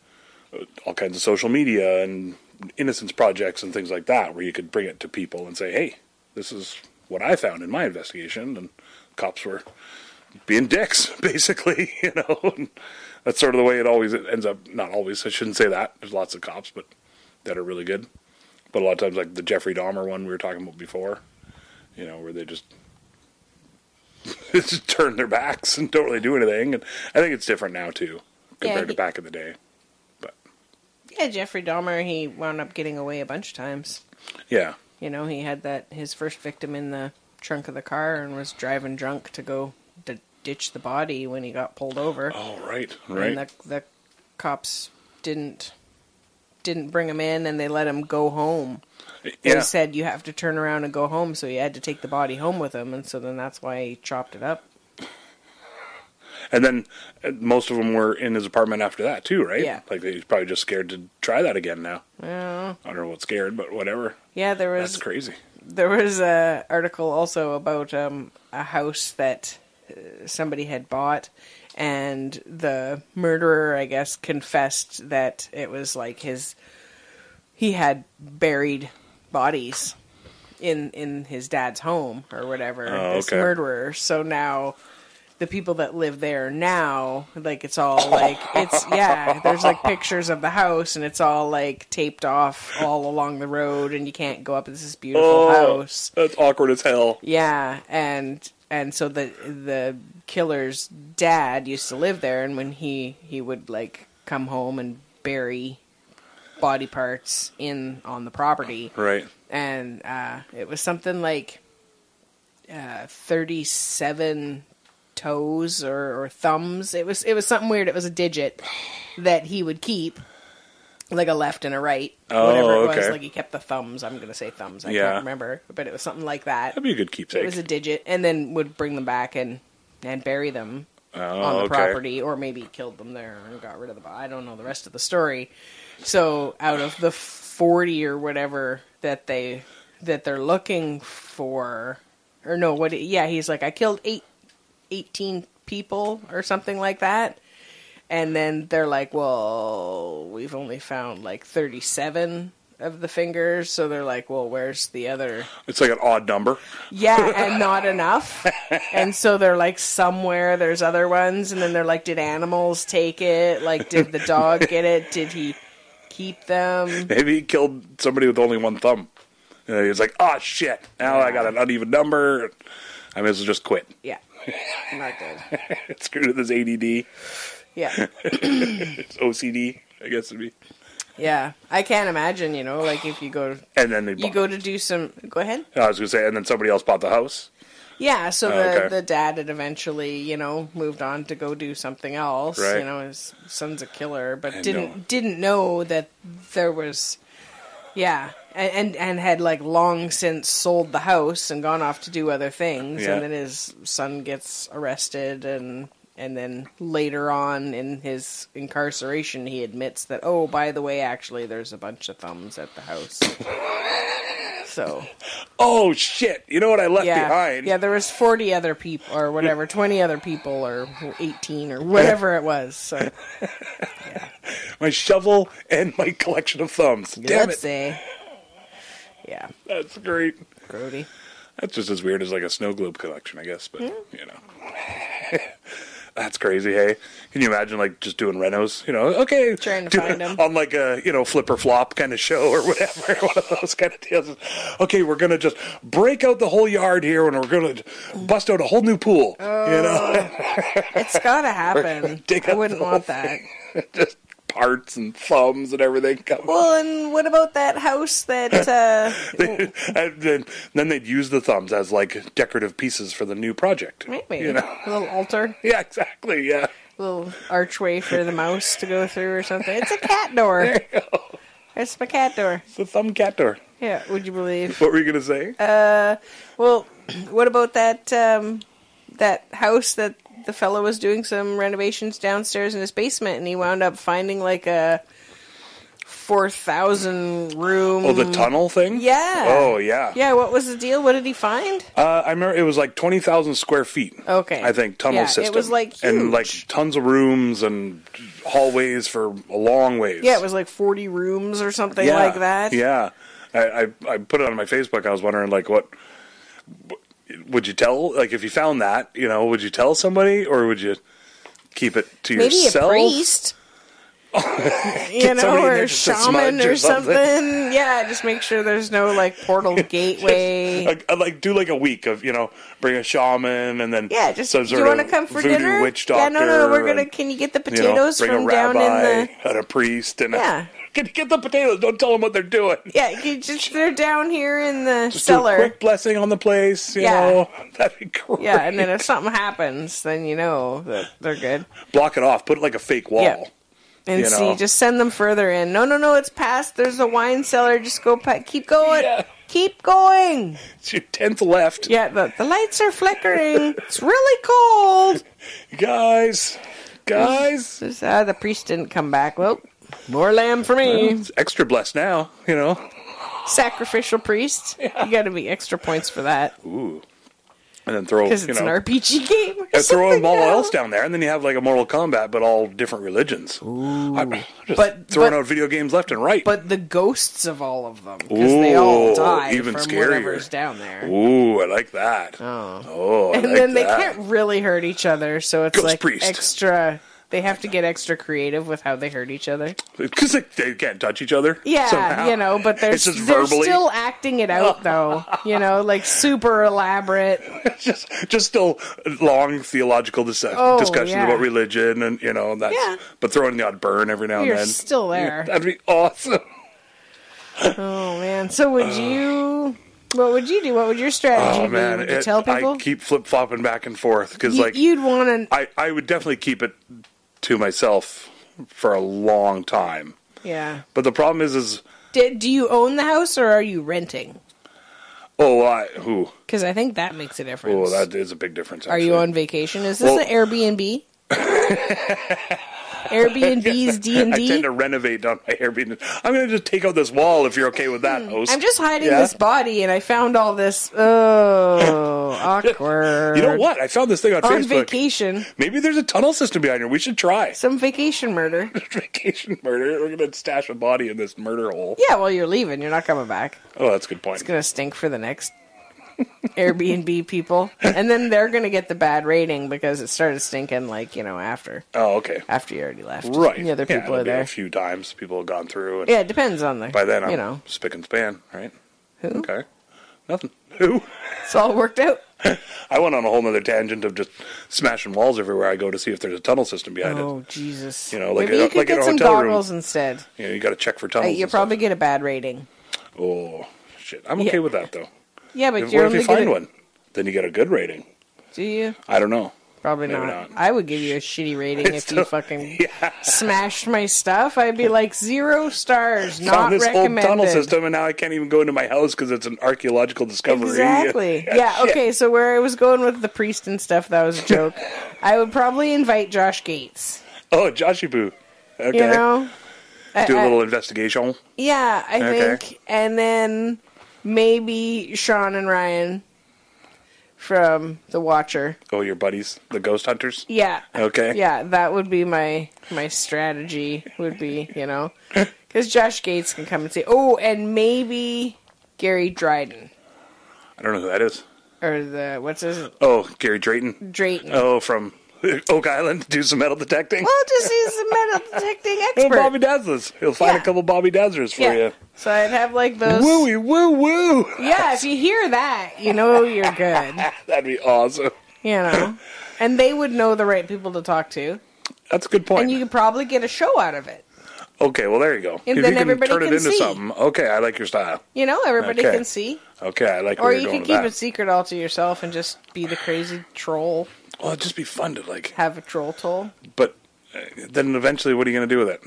A: all kinds of social media and innocence projects and things like that where you could bring it to people and say, hey, this is what I found in my investigation, and cops were being dicks, basically, and that's sort of the way it always ends up. Not always, I shouldn't say that. There's lots of cops, but that are really good. But a lot of times, like the Jeffrey Dahmer one we were talking about before, where they just turn their backs and don't really do anything. And I think it's different now too, compared to back in the day. But
B: yeah, Jeffrey Dahmer, he wound up getting away a bunch of times.
A: Yeah.
B: He had his first victim in the trunk of the car and was driving drunk to go to ditch the body when he got pulled over.
A: Oh, right.
B: And the cops didn't bring him in, and they let him go home. They said you have to turn around and go home, so he had to take the body home with him, and so then that's why he chopped it up.
A: And then most of them were in his apartment after that too, right?
B: Yeah.
A: Like he's probably just scared to try that again now.
B: Yeah.
A: I don't know what's scared, but whatever.
B: Yeah,
A: that's crazy.
B: There was an article also about a house that somebody had bought, and the murderer, I guess, confessed that it was like he had buried bodies in his dad's home or whatever. This murderer. So now the people that live there now, like, it's all like, there's like pictures of the house, and it's all like taped off all along the road, and you can't go up. It's this beautiful house.
A: That's awkward as hell.
B: Yeah, and so the killer's dad used to live there, and when he would like come home and bury body parts on the property.
A: Right.
B: And it was something like 37 toes or thumbs. It was something weird. It was a digit that he would keep, like a left and a right, whatever it was. Like he kept the thumbs. I'm going to say thumbs. I can't remember, but it was something like that.
A: That'd be a good keepsake.
B: It was a digit, and then would bring them back and bury them on the property, or maybe killed them there and got rid of the body. I don't know the rest of the story. So out of the 40 or whatever that they're looking for, or no, he's like, I killed 18 people or something like that. And then they're like, well, we've only found like 37 of the fingers. So they're like, well, where's the other?
A: It's like an odd number.
B: Yeah, and not enough. And so they're like, somewhere there's other ones. And then they're like, did animals take it? Like, did the dog get it? Did he keep them?
A: Maybe he killed somebody with only one thumb. And he's like, oh, shit. Now I got an uneven number. I may as well just quit.
B: Yeah. Not good.
A: Screwed with his ADD.
B: Yeah.
A: It's OCD, I guess it'd be.
B: Yeah. I can't imagine, like if you go...
A: And then
B: you go to do some... Go ahead.
A: I was going to say, and then somebody else bought the house?
B: Yeah, so the dad had eventually, moved on to go do something else.
A: Right.
B: His son's a killer, but didn't know that there was... Yeah, and had like long since sold the house and gone off to do other things, and then his son gets arrested and And then later on in his incarceration, he admits that, oh, by the way, actually, there's a bunch of thumbs at the house. So,
A: Oh, shit. You know what I left
B: yeah.
A: behind?
B: Yeah, there was 40 other people, or whatever, 20 other people, or 18, or whatever it was. So,
A: My shovel and my collection of thumbs. Damn
B: let's
A: it.
B: say. Yeah,
A: That's great.
B: grody.
A: That's just as weird as like a snow globe collection, I guess. But, you know. That's crazy, hey? Can you imagine, like, just doing renos? You know, okay.
B: Trying to find 'em.
A: On, like, a, flip or flop kind of show or whatever. One of those kind of deals. Okay, we're going to just break out the whole yard here and we're going to bust out a whole new pool.
B: It's gotta happen.
A: Dig
B: I
A: up
B: wouldn't
A: the whole
B: want that.
A: Just parts and thumbs and everything.
B: Well, and what about that house that...
A: And then they'd use the thumbs as, like, decorative pieces for the new project.
B: Maybe.
A: You know?
B: A little altar.
A: Yeah, exactly, yeah.
B: A little archway for the mouse to go through or something. It's a cat door.
A: There you go.
B: It's my cat door.
A: It's the thumb cat door.
B: Yeah, would you believe?
A: What were you going to say?
B: Well, what about that that house that the fellow was doing some renovations downstairs in his basement, and he wound up finding like a 4,000 room...
A: Oh, the tunnel thing?
B: Yeah.
A: Oh, yeah.
B: Yeah, what was the deal? What did he find?
A: I remember it was like 20,000 square feet.
B: Okay.
A: I think, tunnel
B: Yeah,
A: system.
B: it was, like,
A: And
B: huge.
A: like tons of rooms and hallways for a long ways.
B: Yeah, it was like 40 rooms or something
A: Yeah,
B: like that.
A: Yeah. I put it on my Facebook. I was wondering, like, what would you tell? Like, if you found that, would you tell somebody or would you keep it to
B: Maybe
A: yourself?
B: a priest.
A: somebody in
B: or
A: there
B: a
A: just to
B: shaman
A: smudge
B: or
A: or something.
B: something. Yeah, just make sure there's no like portal gateway.
A: Like do like a week of bring a shaman and then
B: Yeah, just
A: some
B: do you
A: sort
B: want to
A: of
B: come for
A: voodoo
B: dinner?
A: witch
B: Yeah,
A: doctor.
B: no, we're gonna.
A: and,
B: Can you get the potatoes
A: bring
B: from
A: a
B: down
A: rabbi
B: in the?
A: and a priest and
B: Yeah.
A: Can you get the potatoes? Don't tell them what they're doing.
B: Yeah, they're down here in the
A: Just do a
B: cellar.
A: quick blessing on the place. You
B: Yeah.
A: know, that'd be great.
B: Yeah, and then if something happens, then you know that they're good.
A: Block it off. Put like a fake wall.
B: Yeah. And see, just send them further in. No, it's past. There's a wine cellar. Just go, keep going.
A: Yeah.
B: Keep going.
A: It's your 10th left.
B: Yeah, the lights are flickering. It's really cold.
A: Guys.
B: The priest didn't come back. Well, more lamb for me.
A: It's extra blessed now,
B: Sacrificial priest. You got to be extra points for that.
A: Ooh. And then throw,
B: Because it's an RPG game. Or
A: and throw them
B: something
A: all
B: else.
A: else down there, and then you have like a Mortal Kombat, but all different religions. Ooh. I'm just
B: But-
A: throwing
B: but-
A: out video games left and right.
B: But the ghosts of all of them. Because they all
A: Ooh,
B: die
A: even
B: from
A: scarier.
B: whatever's down there.
A: Ooh, I like that.
B: Oh.
A: I
B: And
A: like
B: then they
A: that.
B: can't really hurt each other, so it's
A: Ghost
B: like
A: priest.
B: extra... They have to get extra creative with how they hurt each other.
A: Because they can't touch each other.
B: Yeah,
A: somehow.
B: but they're
A: It's just
B: they're
A: verbally.
B: still acting it out, though. Like super elaborate.
A: just still long theological discussions
B: yeah.
A: about religion and that's.
B: Yeah.
A: But throwing the odd burn every now
B: You're
A: and then.
B: still there.
A: That'd be awesome.
B: Oh man! So would you? What would you do? What would your strategy
A: Oh
B: be?
A: man,
B: Would you tell people?
A: I keep flip flopping back and forth because
B: You'd want to.
A: I would definitely keep it to myself for a long time.
B: Yeah.
A: But the problem is
B: Do you own the house or are you renting?
A: who?
B: Because I think that makes a difference.
A: Oh, that is a big difference.
B: Are you
A: actually.
B: on vacation? Is this
A: Well-
B: an Airbnb? Airbnb's D&D?
A: I tend to renovate on my Airbnb. I'm going to just take out this wall if you're okay with that, host.
B: I'm just hiding
A: Yeah?
B: this body and I found all this. Oh, awkward.
A: You know what? I found this thing on
B: On
A: Facebook.
B: vacation.
A: Maybe there's a tunnel system behind here. We should try.
B: Some vacation murder.
A: Vacation murder. We're going to stash a body in this murder hole.
B: Yeah, well, you're leaving. You're not coming back.
A: Oh, that's a good point.
B: It's going to stink for the next Airbnb people. And then they're going to get the bad rating because it started stinking, after.
A: Oh, okay.
B: After you already left.
A: Right.
B: The other
A: Yeah,
B: people
A: it'll
B: are
A: be
B: there.
A: A few times people have gone through. And
B: Yeah, it depends on the.
A: by then, I'm spick and span, right?
B: Who?
A: Okay. Nothing. Who?
B: It's all worked out.
A: I went on a whole other tangent of just smashing walls everywhere I go to see if there's a tunnel system behind it.
B: Oh, Jesus.
A: Like
B: Maybe you could
A: like in
B: get
A: a
B: some
A: hotel room.
B: goggles instead.
A: You got to check for tunnels.
B: You
A: and
B: probably
A: stuff.
B: get a bad rating.
A: Oh, shit. I'm okay with that, though.
B: Yeah, but
A: What
B: you're
A: if
B: only
A: you find
B: gonna,
A: one? Then you get a good rating.
B: Do you?
A: I don't know.
B: Probably
A: Maybe
B: not.
A: not.
B: I would give you a shitty rating if you fucking
A: Yeah.
B: smashed my stuff. I'd be like 0 stars, not
A: Found this
B: recommended.
A: whole tunnel system, and now I can't even go into my house because it's an archaeological discovery.
B: Exactly. Yeah,
A: shit.
B: okay, so where I was going with the priest and stuff, that was a joke. I would probably invite Josh Gates.
A: Oh, Joshy Boo. Okay.
B: You know?
A: Do a little investigation.
B: Yeah, I
A: Okay.
B: think. And then maybe Sean and Ryan from The Watcher.
A: Oh, your buddies, the ghost hunters?
B: Yeah.
A: Okay.
B: Yeah, that would be my strategy, would be, you know. Because Josh Gates can come and say, oh, and maybe Gary Dryden.
A: I don't know who that is.
B: Or what's his?
A: Oh, Gary Drayton.
B: Drayton.
A: Oh, from Oak Island, do some metal detecting.
B: Well, just he's a metal detecting
A: Oh,
B: expert.
A: Bobby Dazzlers. He'll find
B: Yeah.
A: a couple Bobby Dazzlers for you.
B: So I'd have like those.
A: Wooey, woo, woo.
B: Yeah, if you hear that, you know you're good.
A: That'd be awesome.
B: You know? And they would know the right people to talk to.
A: That's a good point.
B: And you could probably get a show out of it.
A: Okay, well, there you go.
B: And
A: if
B: then
A: you can
B: everybody
A: turn it
B: can
A: into
B: see.
A: something. Okay, I like your style.
B: You know, everybody
A: Okay.
B: can see.
A: Okay, I like
B: Or
A: where
B: you
A: you're
B: can
A: going
B: keep
A: with
B: it
A: that.
B: secret all to yourself and just be the crazy troll.
A: Well, it'd just be fun to, like...
B: Have a troll toll.
A: But then eventually, what are you going to do with it?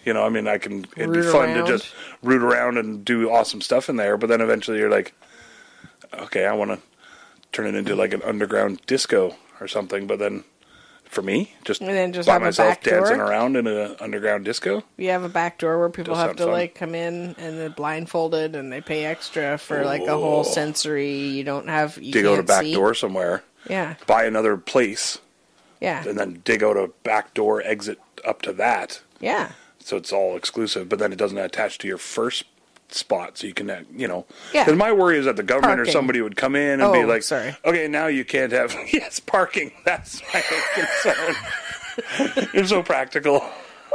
A: You know, I mean, it'd be
B: Root
A: fun
B: around.
A: to just root around and do awesome stuff in there, but then eventually you're like, okay, I want to turn it into like an underground disco or something, but then for me, just,
B: And then just
A: by
B: have a
A: myself
B: back door.
A: dancing around in an underground disco.
B: You have a back door where people
A: Does
B: have
A: sound
B: to
A: fun.
B: like come in and they're blindfolded and they pay extra for like a whole sensory. You don't have. You
A: Dig out a
B: can't
A: back
B: see.
A: door somewhere,
B: Yeah,
A: buy another place,
B: yeah,
A: and then dig out a back door exit up to that.
B: yeah.
A: So it's all exclusive, but then it doesn't attach to your first spot, so you can, you know.
B: Yeah.
A: Because my worry is that the government
B: Parking.
A: or somebody would come in and be
B: Oh,
A: like,
B: sorry.
A: okay, now you can't have, yes, parking. That's my concern. You're so practical.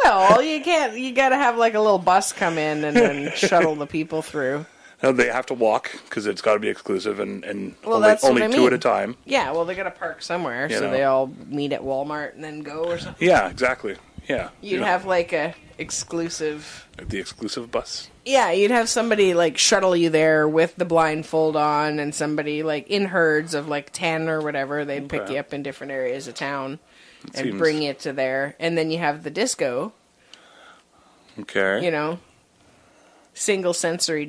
B: Well, you can't. You got to have like a little bus come in and then shuttle the people through.
A: No, they have to walk because it's got to be exclusive and
B: Well,
A: only,
B: that's what
A: only
B: I
A: two
B: mean.
A: at a time.
B: Yeah, well, they got to park somewhere,
A: You
B: so
A: know.
B: they all meet at Walmart and then go or something.
A: Yeah, exactly. Yeah.
B: You'd
A: know,
B: have like a exclusive.
A: the exclusive bus.
B: Yeah, you'd have somebody like shuttle you there with the blindfold on, and somebody like in herds of like 10 or whatever. They'd pick
A: Okay.
B: you up in different areas of town and
A: seems-
B: bring you to there, and then you have the disco.
A: Okay.
B: You know, single sensory,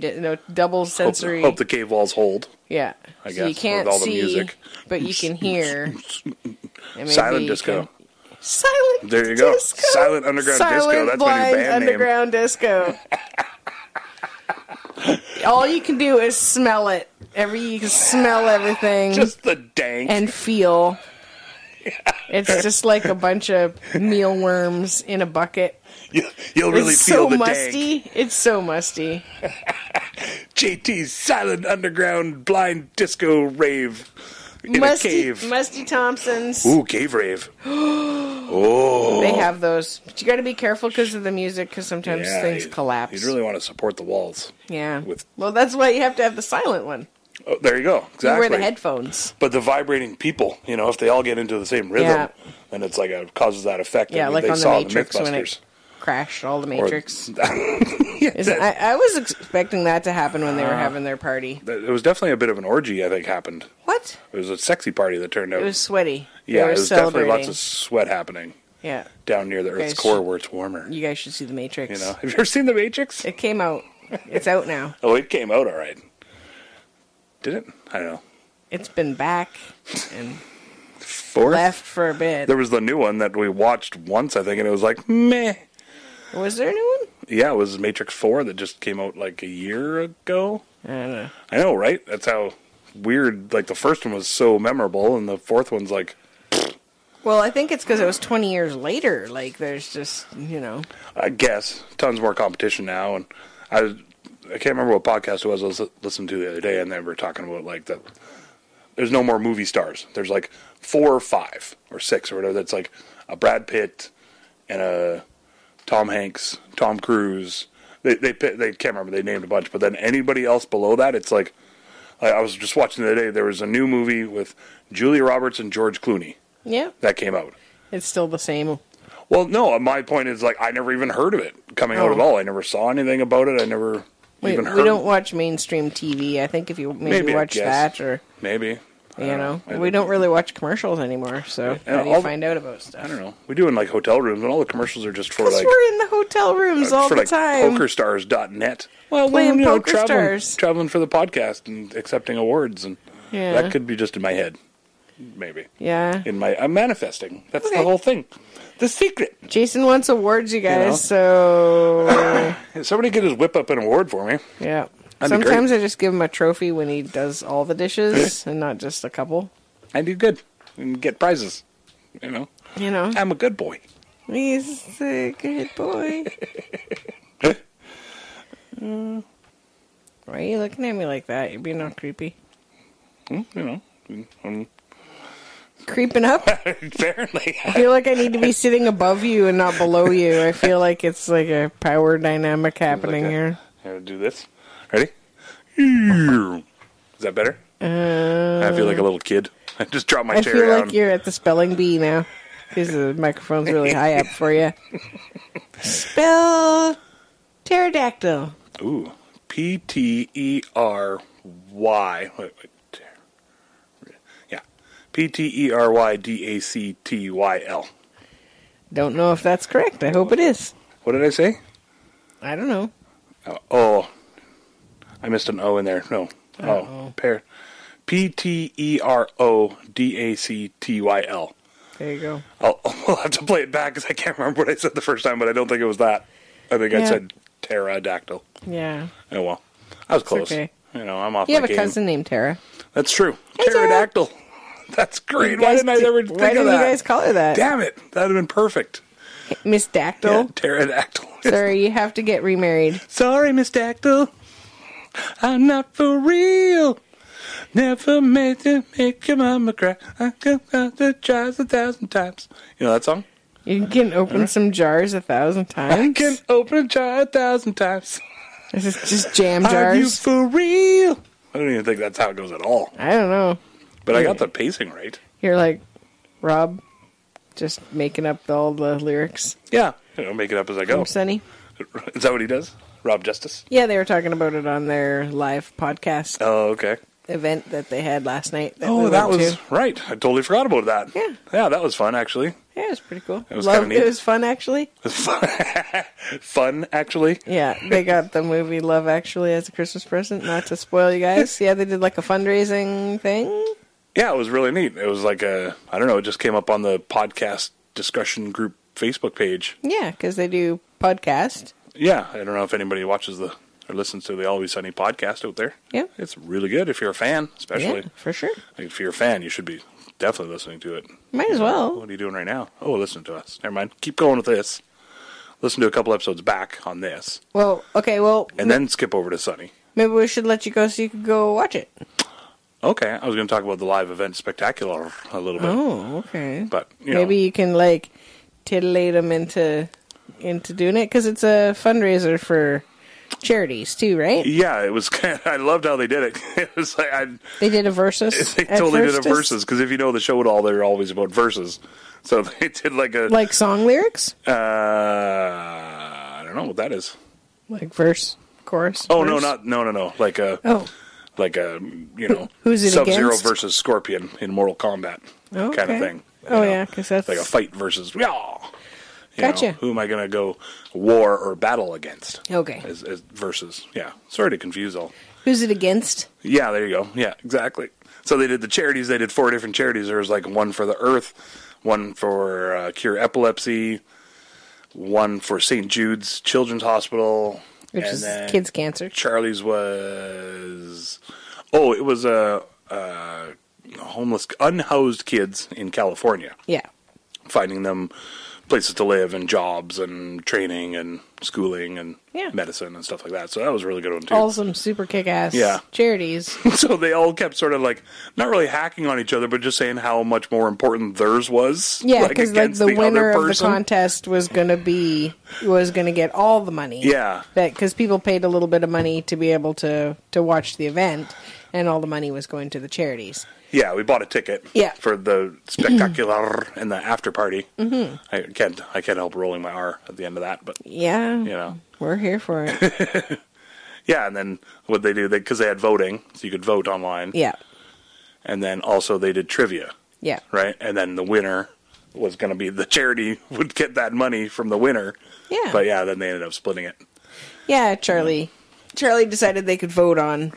B: double sensory.
A: Hope the cave walls hold.
B: Yeah,
A: I
B: so you
A: guess,
B: can't
A: with all the
B: see,
A: music.
B: but you can hear. And maybe
A: Silent
B: you
A: disco.
B: can- Silent.
A: There you go.
B: Disco.
A: Silent underground disco.
B: Silent
A: That's my new
B: blind
A: band name.
B: underground disco. All you can do is smell it. You can smell everything
A: Just the dank.
B: and feel. It's just like a bunch of mealworms in a bucket.
A: You'll really
B: It's
A: feel
B: so
A: the
B: musty.
A: dank.
B: It's so musty.
A: JT's silent underground blind disco rave in a cave.
B: Musty Thompsons.
A: Ooh, cave rave. Oh,
B: They have those. But you got to be careful because of the music, because sometimes
A: yeah,
B: things collapse.
A: You'd really want to support the walls.
B: Yeah.
A: with-
B: Well, that's why you have to have the silent one.
A: Oh, there you go.
B: You
A: Exactly.
B: wear the headphones.
A: But the vibrating people, you know, if they all get into the same rhythm,
B: Yeah.
A: then it's like causes that effect
B: Yeah,
A: that
B: like
A: they
B: on the
A: saw
B: Matrix
A: in the
B: when it
A: Mythbusters.
B: crashed all the
A: Or-
B: Matrix.
A: Yeah,
B: I was expecting that to happen when they were having their party.
A: it was definitely a bit of an orgy, I think, happened.
B: What?
A: It was a sexy party that turned out.
B: It was sweaty.
A: yeah,
B: they
A: it
B: were
A: was
B: celebrating.
A: definitely lots of sweat happening
B: Yeah.
A: down near the Earth's
B: Guys,
A: core where it's warmer.
B: You guys should see the Matrix.
A: You know, have you ever seen The Matrix?
B: It came out. It's out now.
A: Oh, it came out all right. Did it? I don't know.
B: It's been back and
A: Fourth?
B: left for a bit.
A: There was the new one that we watched once, I think, and it was like, meh.
B: Was there a new one?
A: Yeah, it was Matrix 4 that just came out like a year ago.
B: I don't know.
A: I know, right? That's how weird. Like, the first one was so memorable, and the fourth one's like,
B: Well, I think it's because it was 20 years later. Like, there's just,
A: I guess, tons more competition now. And I can't remember what podcast it was I was listening to the other day, and they were talking about, like, that there's no more movie stars. There's, like, 4 or 5 or 6 or whatever. That's, like, a Brad Pitt and a Tom Hanks, Tom Cruise. They can't remember. They named a bunch. But then anybody else below that, it's like, I was just watching the other day. There was a new movie with Julia Roberts and George Clooney
B: yeah,
A: that came out.
B: it's still the same.
A: Well, no, my point is, like, I never even heard of it coming out
B: Oh.
A: at all. I never saw anything about it. I never even heard.
B: We don't watch mainstream TV. I think if you maybe
A: Maybe, I
B: watch
A: guess.
B: that or
A: Maybe.
B: You know,
A: I
B: we don't really watch commercials anymore, so how do you find out about stuff?
A: I don't know. We do in like hotel rooms, and all the commercials are just for
B: Because
A: like
B: we're in the hotel rooms all the time.
A: PokerStars.net. Well,
B: Playing
A: when,
B: PokerStars.
A: traveling for the podcast and accepting awards, and
B: Yeah.
A: that could be just in my head, maybe.
B: Yeah.
A: I'm manifesting. That's
B: Okay.
A: the whole thing. The secret.
B: Jason wants awards, you guys,
A: You know?
B: so...
A: Somebody could just whip up an award for me.
B: Yeah.
A: That'd be
B: Sometimes I just give him a trophy when he does all the dishes and not just a couple.
A: I do good and get prizes. You know,
B: You know?
A: I'm a good boy.
B: He's a good boy. Why are you looking at me like that? You're being all creepy.
A: You know,
B: Creeping up?
A: apparently.
B: I feel like I need to be sitting above you and not below you. I feel like it's like a power dynamic happening here.
A: Here, do this. Ready? Is that better? I feel like a little kid. I just dropped my
B: I
A: chair
B: feel
A: down.
B: like you're at the spelling bee now. Because the microphone's really high up for you. Spell pterodactyl.
A: Ooh. Ptery. Wait. Yeah. Pterydactyl.
B: Don't know if that's correct. I hope it is.
A: What did I say?
B: I don't know.
A: Oh. I missed an O in there. No.
B: Uh-oh.
A: Pterodactyl.
B: There you go.
A: I'll have to play it back because I can't remember what I said the first time, but I don't think it was that. I think I
B: Yeah.
A: said pterodactyl.
B: Yeah.
A: Oh, well. I was close.
B: okay.
A: You know, I'm off
B: You
A: my
B: have a
A: game.
B: cousin named Tara.
A: That's true.
B: Hey, Tara.
A: Pterodactyl. That's great.
B: You
A: Why
B: guys
A: didn't I ever think
B: Why
A: of
B: didn't
A: that?
B: you guys call her that?
A: Damn it. That would have been perfect.
B: Miss Dactyl?
A: Yeah, pterodactyl.
B: Sorry, you have to get remarried.
A: Sorry, Miss Dactyl. I'm not for real. Never made to make your mama cry. I could have to try 1,000 times. You know that song?
B: You can open some jars 1,000
A: I
B: times.
A: can open a jar 1,000 times.
B: This is just jam
A: Are you
B: jars.
A: for real? I don't even think that's how it goes at all.
B: I don't know.
A: But I got the pacing right.
B: You're like, Rob, just making up all the lyrics
A: Yeah. Make it up as I go.
B: from Sunny.
A: Is that what he does? Rob Justice?
B: Yeah, they were talking about it on their live podcast
A: Oh, okay.
B: event that they had last night.
A: Oh,
B: we
A: that
B: went
A: was
B: to.
A: right. I totally forgot about that.
B: Yeah.
A: Yeah, that was fun, actually.
B: Yeah, it was pretty cool.
A: It was kinda neat.
B: It was fun, actually.
A: It was fun. Fun, actually.
B: Yeah, they got the movie Love Actually as a Christmas present. Not to spoil you guys. Yeah, they did like a fundraising thing.
A: Yeah, it was really neat. It was like I don't know, it just came up on the podcast discussion group Facebook page.
B: Yeah, because they do podcast.
A: Yeah, I don't know if anybody watches or listens to the Always Sunny podcast out there.
B: Yeah.
A: It's really good if you're a fan, especially.
B: Yeah, for sure.
A: Like, if you're a fan, you should be definitely listening to it.
B: Might as well.
A: What are you doing right now? Oh, listen to us. Never mind. Keep going with this. Listen to a couple episodes back on this.
B: Well, okay, well,
A: And then skip over to Sunny.
B: maybe we should let you go so you could go watch it.
A: Okay, I was going to talk about the live event spectacular a little bit.
B: Oh, okay.
A: But, you know.
B: Maybe you can, like, titillate them into doing it, because it's a fundraiser for charities, too, right?
A: Yeah, it was. I loved how they did it. It was like
B: They did a Versus.
A: they
B: at
A: totally did a
B: first,
A: verses because if you know the show at all, they're always about verses. So they did like a.
B: Like song lyrics?
A: I don't know what that is.
B: Like verse, chorus?
A: Oh
B: verse?
A: no! Like a
B: Oh, Who's it
A: Sub-Zero
B: against?
A: versus Scorpion in Mortal Kombat kind
B: okay.
A: of thing.
B: Oh, yeah, because that's...
A: like a fight versus. You
B: Gotcha.
A: know, who am I going to go war or battle against?
B: Okay.
A: As versus. Yeah, sorry to confuse all.
B: Who's it against?
A: Yeah, there you go. Yeah, exactly. So they did the charities. They did 4 different charities. There was like one for the Earth, one for Cure Epilepsy, one for St. Jude's Children's Hospital,
B: Which
A: and
B: is
A: then
B: kids' cancer.
A: Charlie's was. Oh, it was homeless, unhoused kids in California,
B: Yeah.
A: finding them places to live and jobs and training and schooling and
B: Yeah.
A: medicine and stuff like that. So that was a really good one too.
B: All some super kick-ass
A: Yeah.
B: charities.
A: So they all kept sort of like not really hacking on each other, but just saying how much more important theirs was.
B: Yeah, because like
A: against
B: the winner
A: other
B: of the
A: person.
B: contest was going to get all the money.
A: Yeah,
B: Because people paid a little bit of money to be able to watch the event, and all the money was going to the charities.
A: yeah. We bought a ticket.
B: Yeah.
A: For the spectacular and the after party. Mm-hmm. I can't help rolling my R at the end of that, but
B: Yeah.
A: you know.
B: We're here for it.
A: Yeah, and then what they do, because they had voting, so you could vote online.
B: Yeah.
A: and then also they did trivia,
B: Yeah.
A: right? And then the winner was going to be the charity would get that money from the winner.
B: Yeah.
A: But yeah, then they ended up splitting it.
B: Yeah, Charlie decided they could vote on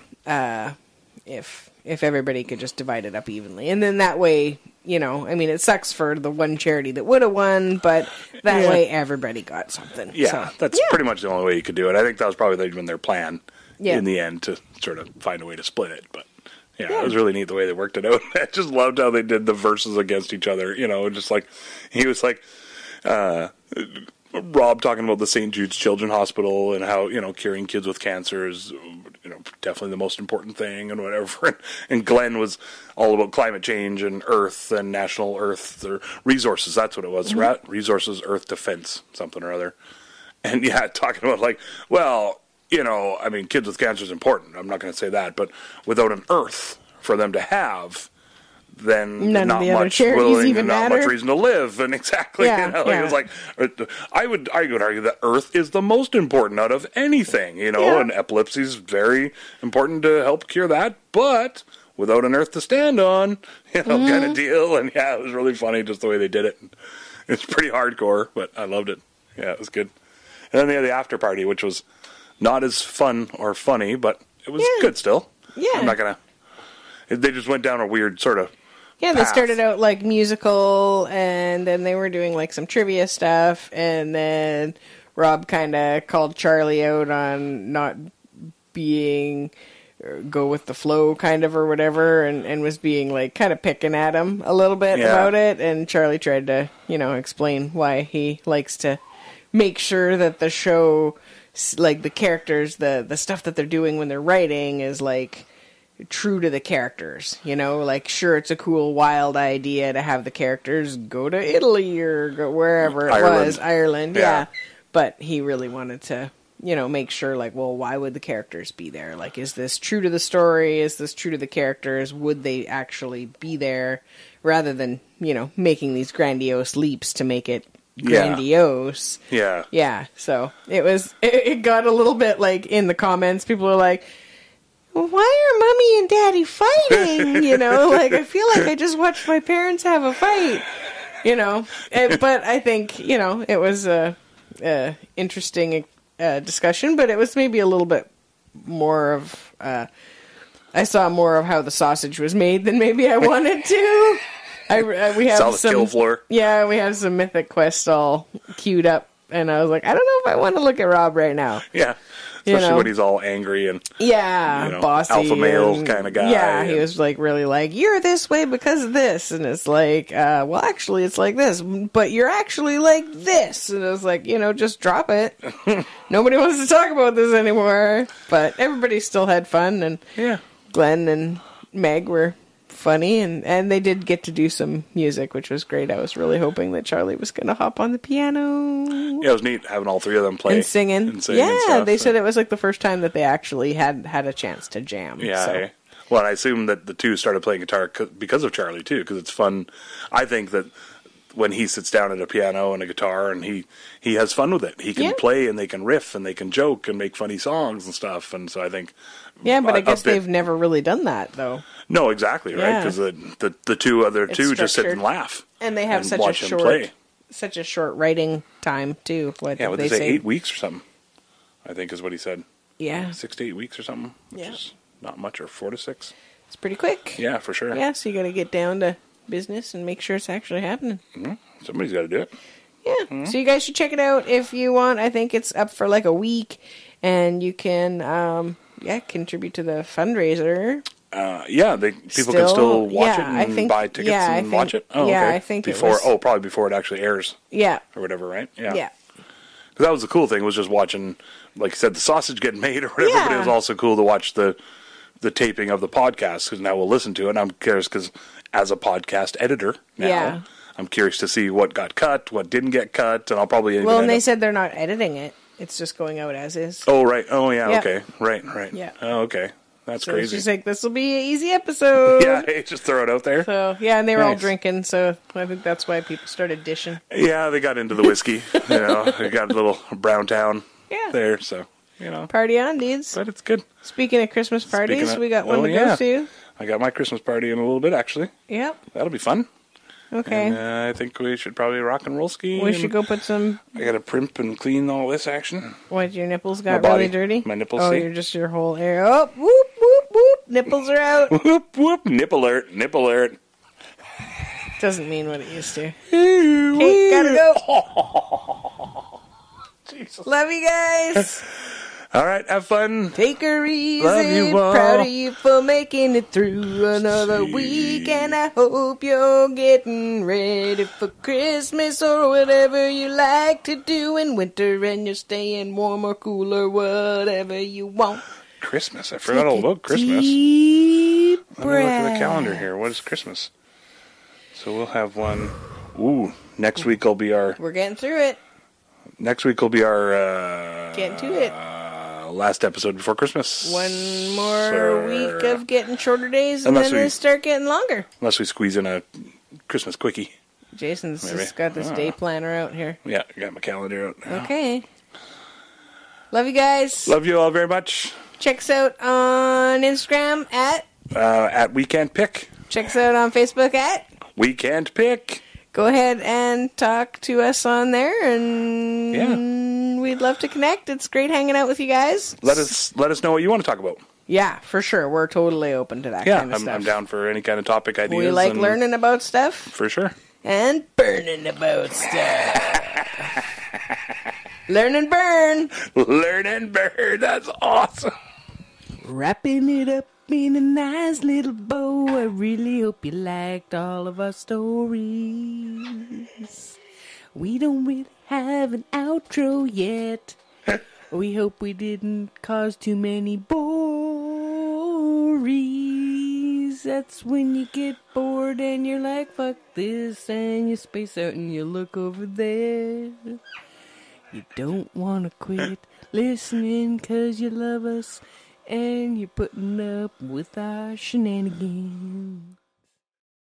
B: if everybody could just divide it up evenly. And then that way, I mean, it sucks for the one charity that would have won, but that way everybody got something.
A: Yeah,
B: so,
A: that's pretty much the only way you could do it. I think that was probably even their plan in the end to sort of find a way to split it. But yeah, it was really neat the way they worked it out. I just loved how they did the verses against each other. Just like he was like Rob talking about the St. Jude's Children's Hospital and how curing kids with cancer is definitely the most important thing and whatever. And Glenn was all about climate change and Earth and national Earth or resources. That's what it was. Resources, Earth defense, something or other. And yeah, talking about like, well, I mean, kids with cancer is important. I'm not going to say that, but without an Earth for them to have, then
B: none
A: not
B: of the other
A: much
B: charities
A: willing
B: even
A: and not
B: matter.
A: much reason to live. And exactly,
B: Yeah,
A: it was like, I would argue that Earth is the most important out of anything, and epilepsy is very important to help cure that, but without an Earth to stand on, kind of deal. And yeah, it was really funny just the way they did it. It's pretty hardcore, but I loved it. Yeah, it was good. And then they had the after party, which was not as fun or funny, but it was good still.
B: Yeah.
A: I'm not going to... They just went down a weird sort of
B: Yeah, they
A: path.
B: started out like musical, and then they were doing like some trivia stuff, and then Rob kind of called Charlie out on not being go with the flow kind of or whatever, and was being like kind of picking at him a little bit about it, and Charlie tried to, explain why he likes to make sure that the show, like the characters, the stuff that they're doing when they're writing is like true to the characters, like sure, it's a cool wild idea to have the characters go to Italy or go wherever it was, Ireland, yeah. But he really wanted to, make sure like, well, why would the characters be there? Like, is this true to the story? Is this true to the characters? Would they actually be there? Rather than, making these grandiose leaps to make it grandiose.
A: Yeah.
B: Yeah. So it got a little bit like in the comments, people were like, why are mommy and daddy fighting? Like I feel like I just watched my parents have a fight, but I think, it was a interesting discussion, but it was maybe a little bit more of, I saw more of how the sausage was made than maybe I wanted to. We have
A: saw the kill floor.
B: Yeah, we have some Mythic Quest all queued up, and I was like, I don't know if I want to look at Rob right now.
A: Yeah, especially when he's all angry and
B: bossy,
A: alpha male kind of guy.
B: Yeah, he was like really like, you're this way because of this, and it's like, well, actually, it's like this, but you're actually like this, and it was like, just drop it. Nobody wants to talk about this anymore, but everybody still had fun, and Glenn and Meg were funny, and they did get to do some music, which was great. I was really hoping that Charlie was going to hop on the piano.
A: Yeah, it was neat having all three of them play
B: and singing.
A: And
B: stuff, they said it was like the first time that they actually had a chance to jam.
A: Yeah.
B: So.
A: Well, I assume that the two started playing guitar because of Charlie too, because it's fun. I think that when he sits down at a piano and a guitar and he has fun with it, he can play and they can riff and they can joke and make funny songs and stuff. And so I think.
B: Yeah, but I guess they've never really done that though.
A: No, exactly, right? Because the two other two just sit and laugh,
B: and they have such a short writing time too. What
A: they say 8 weeks or something? I think is what he said.
B: Yeah,
A: 6 to 8 weeks or something. Which is not much, or 4 to 6.
B: It's pretty quick.
A: Yeah, for sure.
B: Yeah, so you got to get down to business and make sure it's actually happening.
A: Mm-hmm. Somebody's got to do it.
B: Yeah, so you guys should check it out if you want. I think it's up for like a week, and you can contribute to the fundraiser.
A: People can still watch it and buy tickets and watch it. Oh,
B: yeah,
A: okay.
B: I think
A: probably before it actually airs.
B: Yeah,
A: or whatever, right?
B: Yeah.
A: Because that was the cool thing, was just watching, like you said, the sausage getting made or whatever.
B: Yeah.
A: But it was also cool to watch the taping of the podcast, because now we'll listen to it. And I'm curious because as a podcast editor now, I'm curious to see what got cut, what didn't get cut, and I'll probably
B: they said they're not editing it. It's just going out as is.
A: Oh, right. Oh, yeah. Okay. Right. Yeah. Oh, okay. That's crazy.
B: She's like, this will be an easy episode.
A: Yeah, hey, just throw it out there.
B: So, and they were all drinking, so I think that's why people started dishing.
A: Yeah, they got into the whiskey. They got a little Brown Town there, so,
B: Party on, dudes.
A: But it's good.
B: Speaking of Christmas parties, we got one to go to.
A: I got my Christmas party in a little bit, actually.
B: Yep.
A: That'll be fun.
B: Okay.
A: And I think we should probably rock and roll ski.
B: We should go put some...
A: I got to primp and clean all this action.
B: What, your nipples got
A: My body.
B: really dirty?
A: My nipples,
B: Oh,
A: see?
B: you're just your whole area. Oh, whoop, whoop, whoop. Nipples are out.
A: Whoop, whoop, nip alert, nip alert.
B: Doesn't mean what it used to. Okay, gotta go.
A: Jesus.
B: Love you guys.
A: All right, have fun.
B: Take her easy.
A: Love you all.
B: Proud of you for making it through another week. And I hope you're getting ready for Christmas or whatever you like to do in winter. And you're staying warm or cool or whatever you want.
A: Christmas. I forgot all about Christmas.
B: Deep
A: Let me look at the
B: breath.
A: calendar here. What is Christmas? So we'll have one. Ooh, next week will be our.
B: We're getting through it.
A: Next week will be our.
B: Getting to it.
A: Last episode before Christmas.
B: One more week of getting shorter days, and
A: Unless
B: then
A: we-
B: they start getting longer.
A: Unless we squeeze in a Christmas quickie.
B: Jason's
A: Maybe.
B: just got this day planner out here.
A: Yeah, I got my calendar out now.
B: Okay. Love you guys.
A: Love you all very much.
B: Check us out on Instagram
A: At Weekend Pick.
B: check us out on Facebook
A: Weekend Pick.
B: Go ahead and talk to us on there, and we'd love to connect. It's great hanging out with you guys.
A: Let us know what you want to talk about.
B: Yeah, for sure. We're totally open to that
A: Yeah,
B: kind of stuff.
A: I'm down for any kind of topic ideas.
B: We like
A: and-
B: learning about stuff
A: For sure.
B: and burning about stuff. Learn and burn.
A: Learn and burn. That's awesome.
B: Wrapping it up in a nice little bow. I really hope you liked all of our stories. We don't really have an outro yet. We hope we didn't cause too many bories. That's when you get bored and you're like, fuck this, and you space out and you look over there. You don't want to quit listening 'cause you love us and you're putting up with our shenanigans.